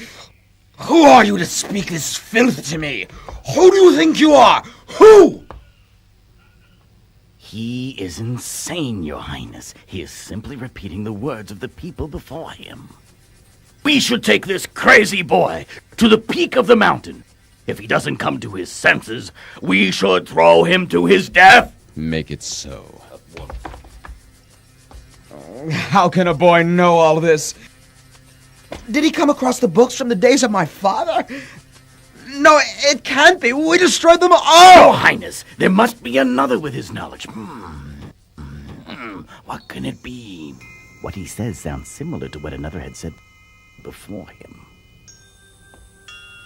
Who are you to speak this filth to me? Who do you think you are? Who?
He is insane, Your Highness. He is simply repeating the words of the people before him. We should take this crazy boy to the peak of the mountain. If he doesn't come to his senses, we should throw him to his death.
Make it so. How can a boy know all this? Did he come across the books from the days of my father? No, it can't be. We destroyed them all!
Your Highness, there must be another with his knowledge. What can it be? What he says sounds similar to what another had said before him.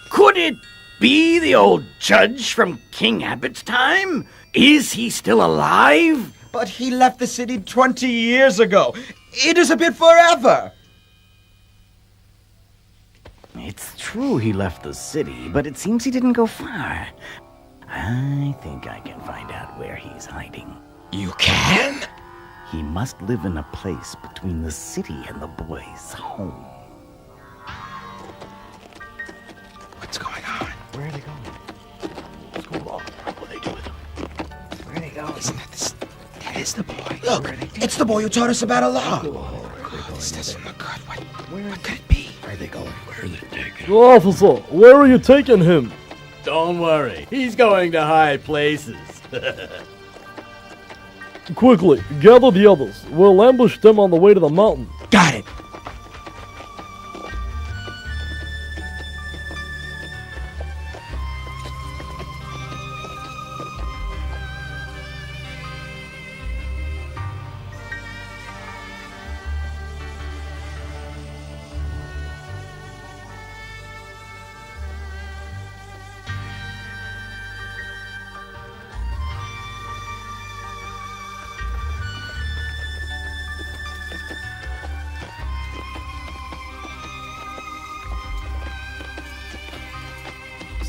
Could it be the old judge from King Abbott's time? Is he still alive?
But he left the city 20 years ago. It has been forever.
It's true he left the city, but it seems he didn't go far. I think I can find out where he's hiding.
You can?
He must live in a place between the city and the boy's home.
What's going on?
Where are they going? What's going on? What will they do with him? Where are they going?
Isn't that this? That is the boy.
Look, it's the boy who taught us about Allah.
This doesn't look good. What could it be?
Where are they going? Where are they taking him?
Officer, where are you taking him?
Don't worry. He's going to high places.
Quickly, gather the others. We'll ambush them on the way to the mountain.
Got it.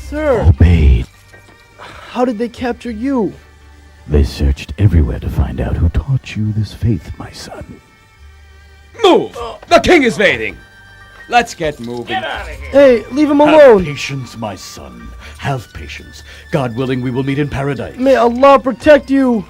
Sir,
Obeyed.
how did they capture you?
They searched everywhere to find out who taught you this faith, my son.
Move! The king is waiting. Let's get moving.
Hey, leave him
Have
alone.
patience, my son. Have patience. God willing, we will meet in paradise.
May Allah protect you.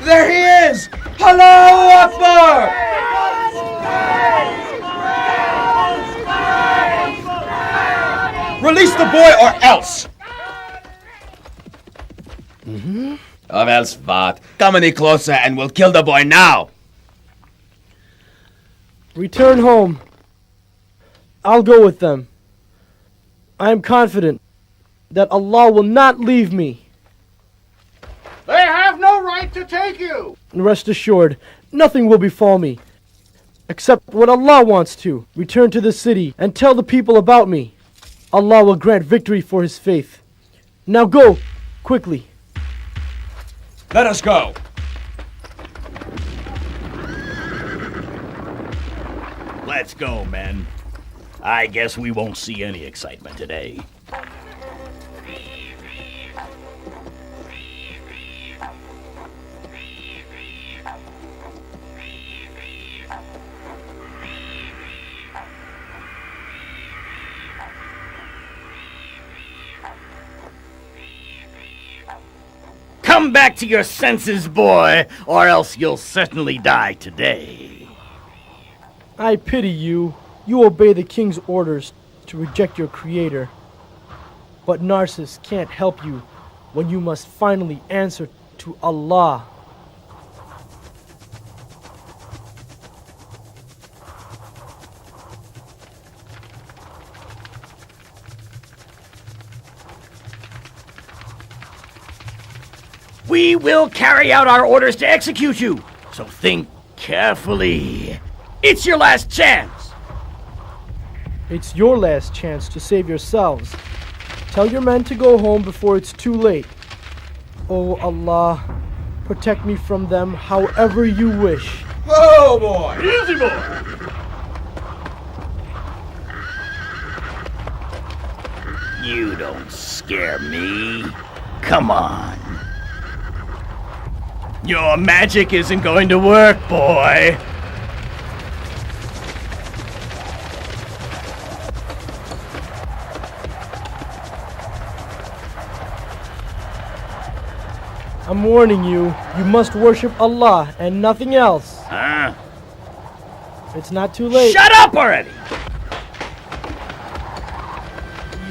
There he is! Allahu Akbar! Release the boy or else!
Or else what? Come any closer and we'll kill the boy now!
Return home. I'll go with them. I am confident that Allah will not leave me.
They have no right to take you!
Rest assured, nothing will befall me. Except what Allah wants to. Return to the city and tell the people about me. Allah will grant victory for his faith. Now go, quickly.
Let us go.
Let's go, men. I guess we won't see any excitement today. Come back to your senses, boy, or else you'll certainly die today.
I pity you. You obey the king's orders to reject your creator. But Narcissus can't help you when you must finally answer to Allah.
We will carry out our orders to execute you, so think carefully. It's your last chance.
It's your last chance to save yourselves. Tell your men to go home before it's too late. Oh Allah, protect me from them however you wish.
Oh boy!
Easy, boy!
You don't scare me. Come on. Your magic isn't going to work, boy.
I'm warning you, you must worship Allah and nothing else.
Huh?
It's not too late.
Shut up already!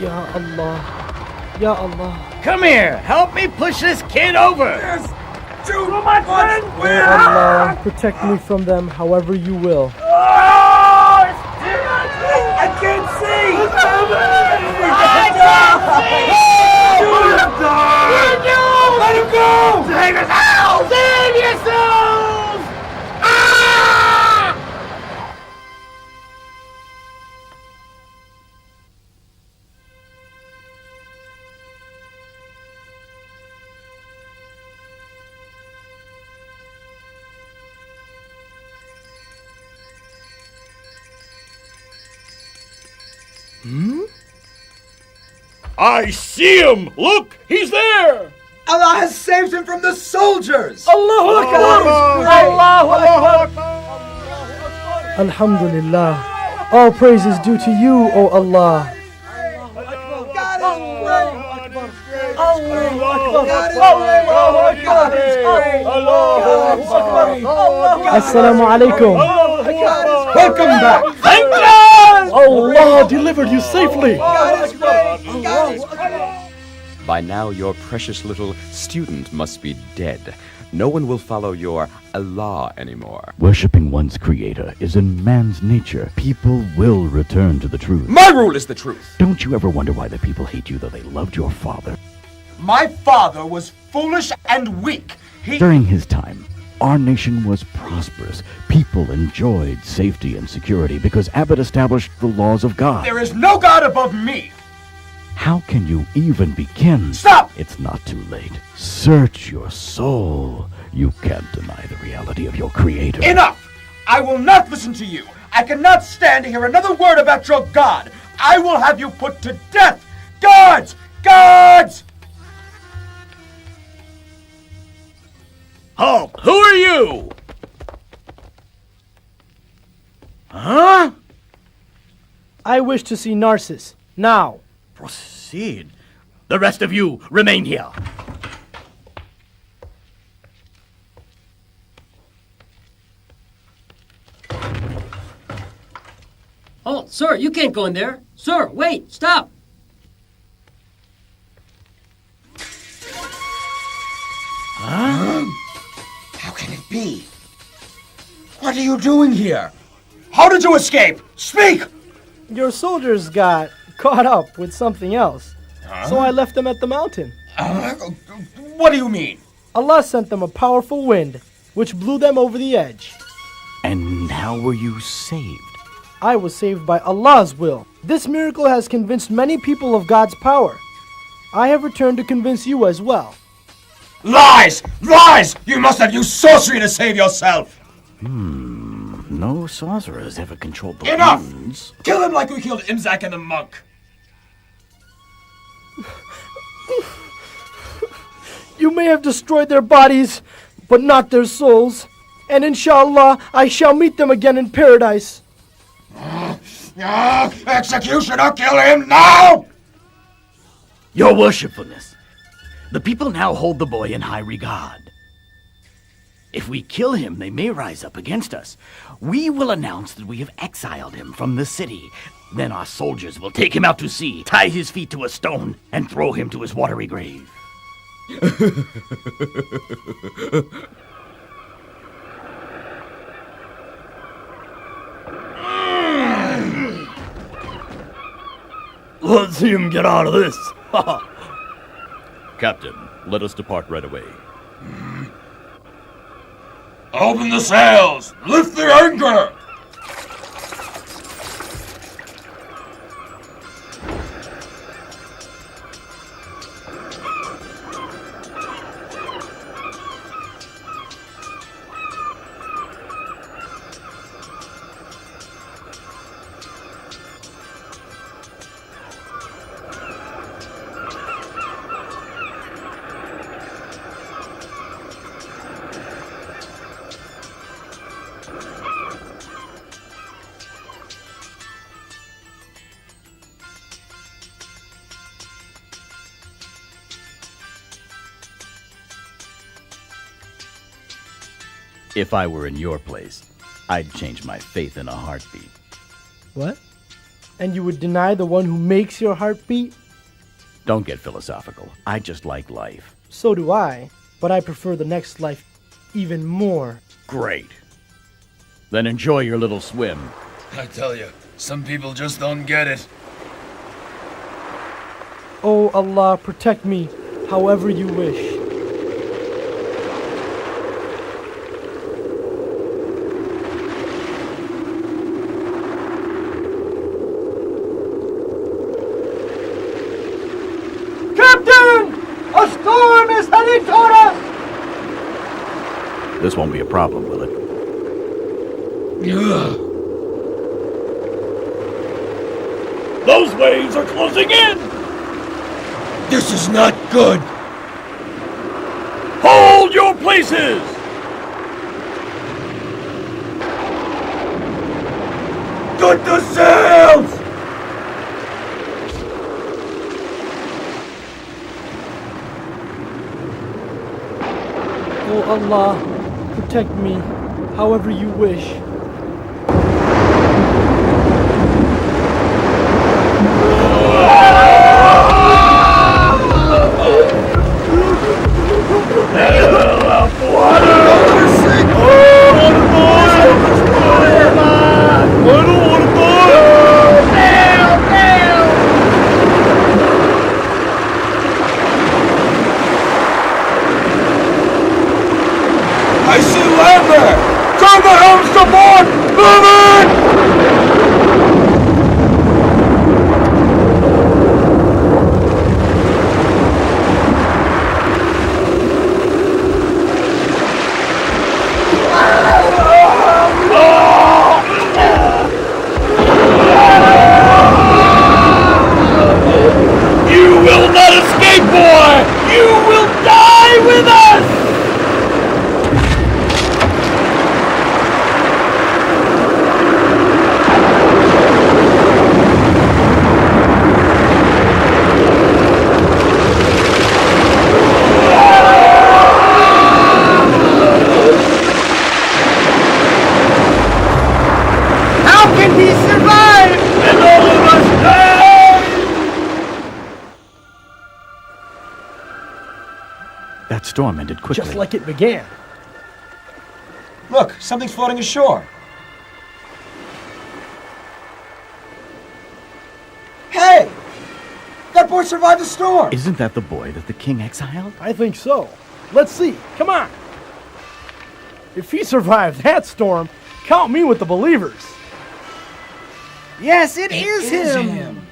Ya Allah. Ya Allah.
Come here, help me push this kid over.
There's too much wind!
Oh Allah, protect me from them however you will.
Oh, it's too much wind! I can't see! Let him go! Save yourself! Save yourself! Ah! I see him! Look! He's there!
Allah has saved him from the soldiers!
Allahu Akbar! Allahu Akbar! Alhamdulillah. All praise is due to you, O Allah. Assalamu alaikum.
Welcome back!
Thank God!
Allah delivered you safely.
By now, your precious little student must be dead. No one will follow your Allah anymore.
Worshipping one's creator is in man's nature. People will return to the truth.
My rule is the truth.
Don't you ever wonder why the people hate you, though they loved your father?
My father was foolish and weak.
During his time, our nation was prosperous. People enjoyed safety and security because Abbott established the laws of God.
There is no God above me.
How can you even begin?
Stop!
It's not too late. Search your soul. You can't deny the reality of your creator.
Enough! I will not listen to you. I cannot stand to hear another word about your God. I will have you put to death. Guards! Guards!
Halt! Who are you? Huh?
I wish to see Narcissus. Now.
Proceed. The rest of you remain here.
Oh, sir, you can't go in there. Sir, wait, stop.
Huh? How can it be? What are you doing here? How did you escape? Speak!
Your soldiers got caught up with something else. So I left them at the mountain.
What do you mean?
Allah sent them a powerful wind, which blew them over the edge.
And how were you saved?
I was saved by Allah's will. This miracle has convinced many people of God's power. I have returned to convince you as well.
Lies! Lies! You must have used sorcery to save yourself!
No sorcerers ever controlled the
Enough!
winds.
Kill him like we killed Imzak and the monk!
You may have destroyed their bodies, but not their souls. And inshallah, I shall meet them again in paradise.
Executioner, kill him now!
Your worshipfulness, the people now hold the boy in high regard. If we kill him, they may rise up against us. We will announce that we have exiled him from the city. Then our soldiers will take him out to sea, tie his feet to a stone, and throw him to his watery grave.
Let's see him get out of this.
Captain, let us depart right away.
Open the sails! Lift the anchor!
If I were in your place, I'd change my faith in a heartbeat.
What? And you would deny the one who makes your heart beat?
Don't get philosophical. I just like life.
So do I, but I prefer the next life even more.
Great. Then enjoy your little swim.
I tell you, some people just don't get it.
Oh Allah, protect me however you wish.
A storm is heading toward us!
This won't be a problem, will it?
Those waves are closing in!
This is not good!
Hold your places!
Good the sails!
Oh Allah, protect me however you wish.
I see land there! Turn the helms to port! Move it!
You will not escape, boy! You will die with us!
How can he survive?
And all of us die!
That storm ended quickly.
Just like it began.
Look, something's floating ashore. Hey! That boy survived the storm!
Isn't that the boy that the king exiled?
I think so. Let's see. Come on. If he survived that storm, count me with the believers.
Yes, it is him.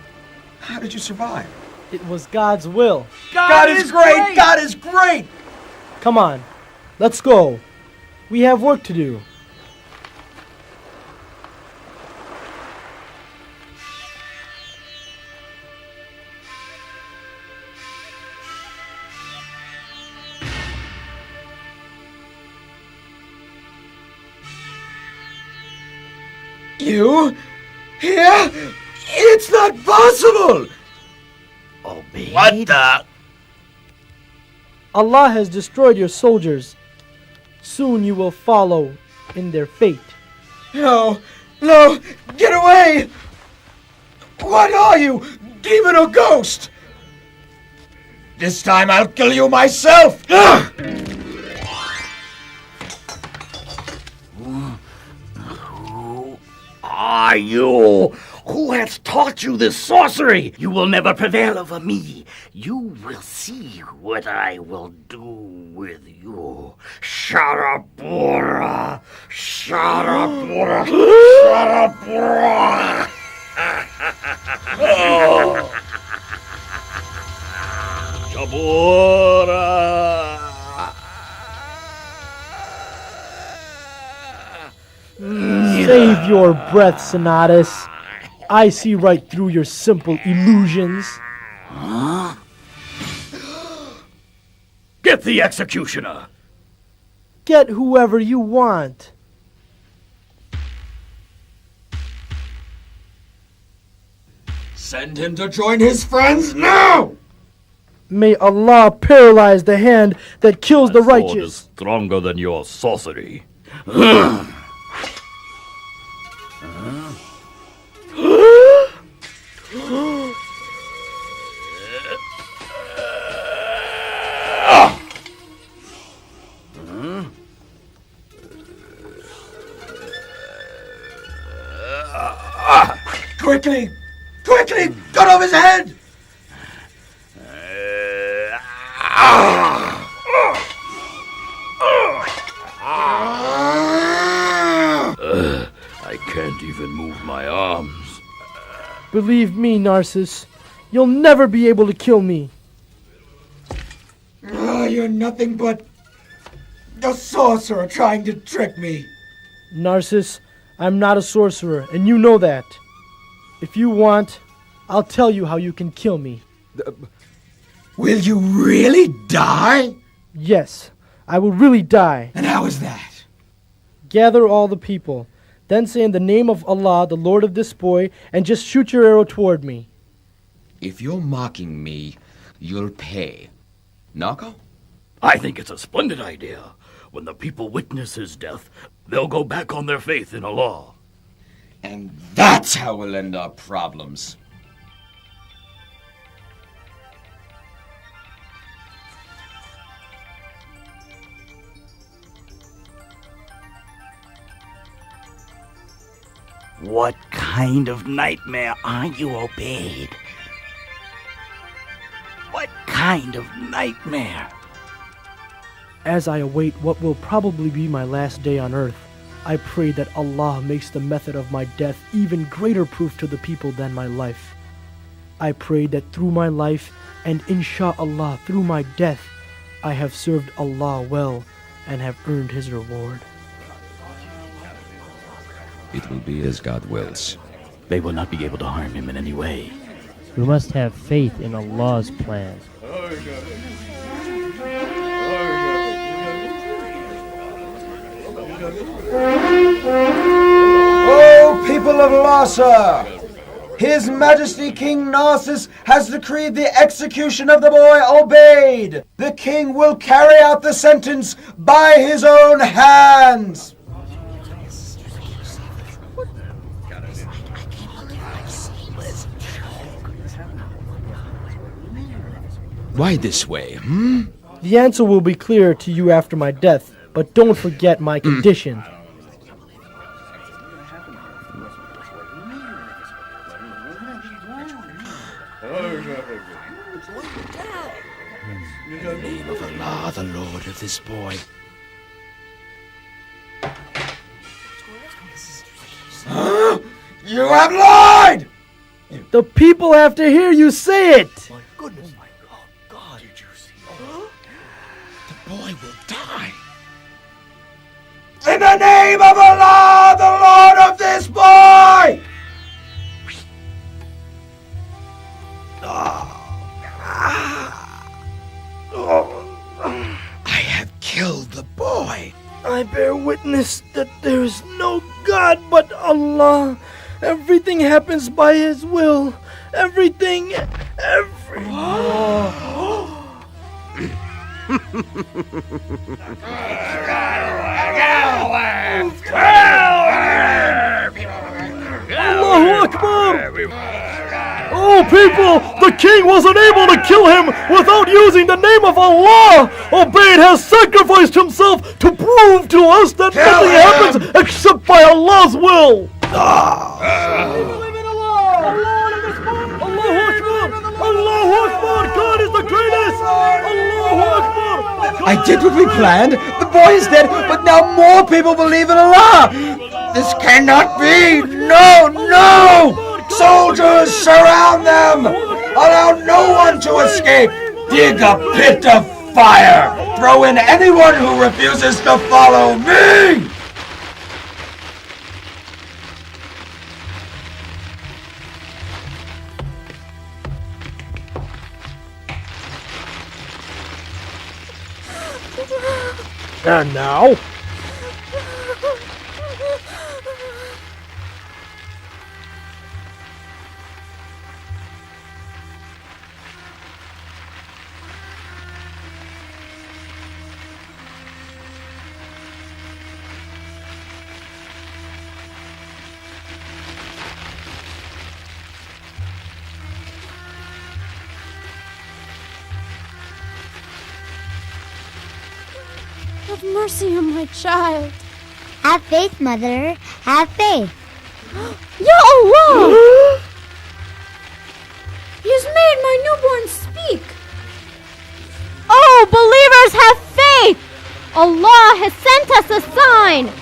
How did you survive?
It was God's will.
God is great! God is great!
Come on. Let's go. We have work to do.
You? Here? It's not possible!
Obeyed?
What the?
Allah has destroyed your soldiers. Soon you will follow in their fate.
No, no, get away! What are you, demon or ghost? This time I'll kill you myself!
Who are you? Who has taught you this sorcery? You will never prevail over me. You will see what I will do with you. Sharapura! Sharapura! Sharapura! Shabura!
Save your breath, Sonatus. I see right through your simple illusions.
Huh? Get the executioner!
Get whoever you want.
Send him to join his friends now!
May Allah paralyze the hand that kills the
Sword is
righteous.
stronger than your sorcery.
Quickly! Quickly! Cut off his head!
I can't even move my arms.
Believe me, Narcissus, you'll never be able to kill me.
You're nothing but a sorcerer trying to trick me.
Narcissus, I'm not a sorcerer, and you know that. If you want, I'll tell you how you can kill me.
Will you really die?
Yes, I will really die.
And how is that?
Gather all the people, then say in the name of Allah, the Lord of this boy, and just shoot your arrow toward me.
If you're mocking me, you'll pay. Nako?
I think it's a splendid idea. When the people witness his death, they'll go back on their faith in Allah.
And that's how we'll end our problems.
What kind of nightmare are you, Obeyed? What kind of nightmare?
As I await what will probably be my last day on earth, I pray that Allah makes the method of my death even greater proof to the people than my life. I pray that through my life and insha'Allah through my death, I have served Allah well and have earned His reward.
It will be as God wills.
They will not be able to harm him in any way.
We must have faith in Allah's plan.
O people of Lhasa! His Majesty King Narcissus has decreed the execution of the boy Obeyed. The king will carry out the sentence by his own hands.
Why this way,
The answer will be clear to you after my death, but don't forget my condition.
In the name of Allah, the Lord of this boy. Huh? You have lied!
The people have to hear you say it!
My goodness, my God. Did you see that? The boy will die. In the name of Allah, the Lord of this boy! I have killed the boy.
I bear witness that there is no God but Allah. Everything happens by His will. Everything.
Allahu Akbar! Oh people, the king wasn't able to kill him without using the name of Allah. Ubayd has sacrificed himself to prove to us that nothing happens except by Allah's will. Allahu Akbar! God is the greatest! Allahu Akbar!
I did what we planned. The boy is dead, but now more people believe in Allah.
This cannot be! No, no! Soldiers, surround them! Allow no one to escape! Dig a pit of fire! Throw in anyone who refuses to follow me!
And now?
Have mercy on my child.
Have faith, Mother. Have faith.
Ya Allah! He's made my newborn speak. Oh, believers, have faith! Allah has sent us a sign.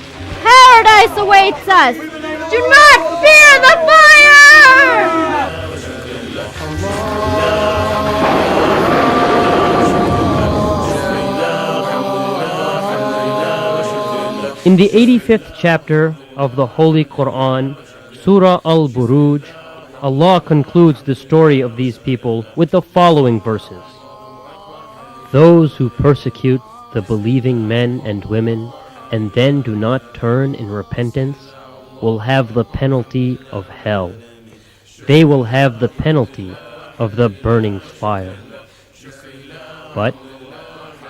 Paradise awaits us. Do not fear the fire!
In the 85th chapter of the Holy Qur'an, Surah Al-Burooj, Allah concludes the story of these people with the following verses. Those who persecute the believing men and women and then do not turn in repentance will have the penalty of hell. They will have the penalty of the burning fire. But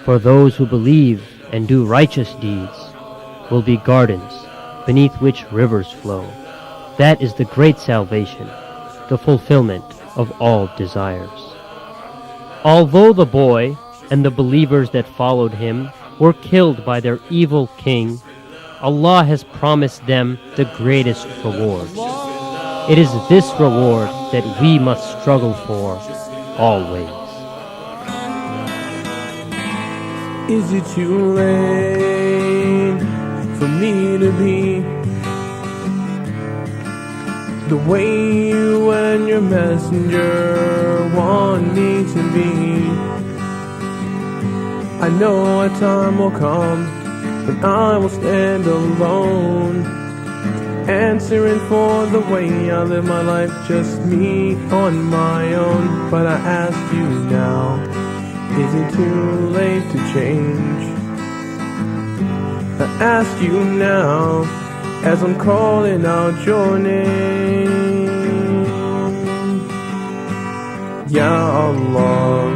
for those who believe and do righteous deeds, will be gardens beneath which rivers flow. That is the great salvation, the fulfillment of all desires. Although the boy and the believers that followed him were killed by their evil king, Allah has promised them the greatest reward. It is this reward that we must struggle for always.
Is it too late for me to be the way you and your messenger want me to be? I know a time will come when I will stand alone, answering for the way I live my life, just me on my own. But I ask you now, is it too late to change? I ask you now, as I'm calling out your name. Ya Allah,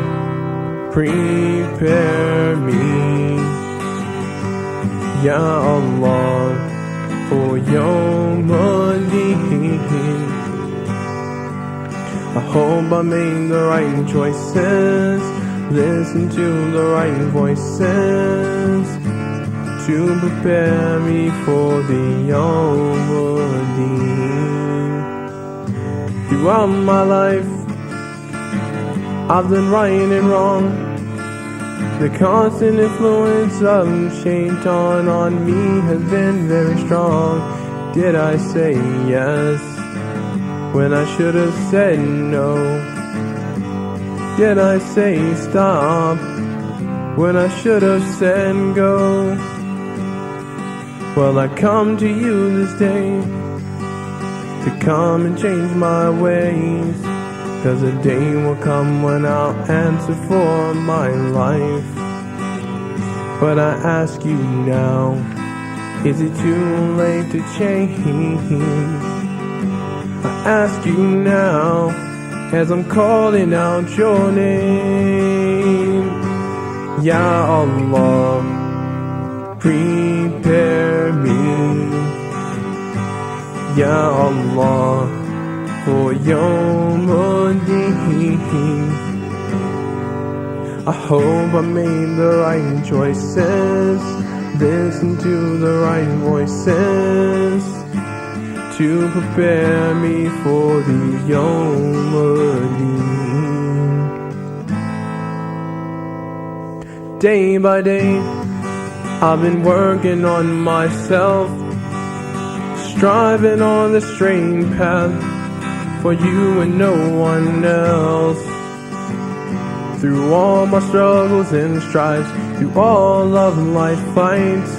prepare me, Ya Allah, for Yawm al-Din. I hope I made the right choices, listen to the right voices, to prepare me for the Yawm al-Din. Throughout my life, I've done right and wrong, The constant influence of Shaitan on me has been very strong. Did I say yes when I should have said no? Did I say stop when I should have said go? Well, I come to you this day to come and change my ways, 'cause a day will come when I'll answer for my life. But I ask you now, is it too late to change? I ask you now, as I'm calling out your name. Ya Allah, prepare me, Ya Allah, for Yawmuddin. I hope I made the right choices, listen to the right voices, to prepare me for the Yawmuddin. Day by day, I've been working on myself, striving on the straight path for you and no one else. Through all my struggles and strives, through all of life fights,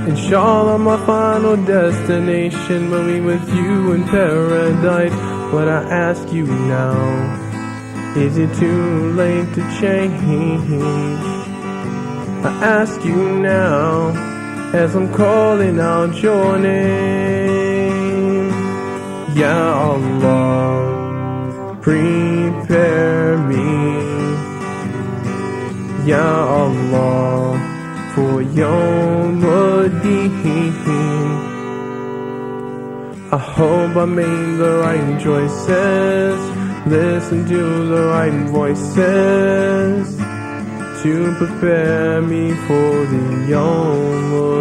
inshallah my final destination will be with you in paradise. But I ask you now, is it too late to change? I ask you now, as I'm calling out your name. Ya Allah, prepare me, Ya Allah, for Yawmuddin. I hope I made the right choices, listen to the right voices, to prepare me for the Yawmuddin.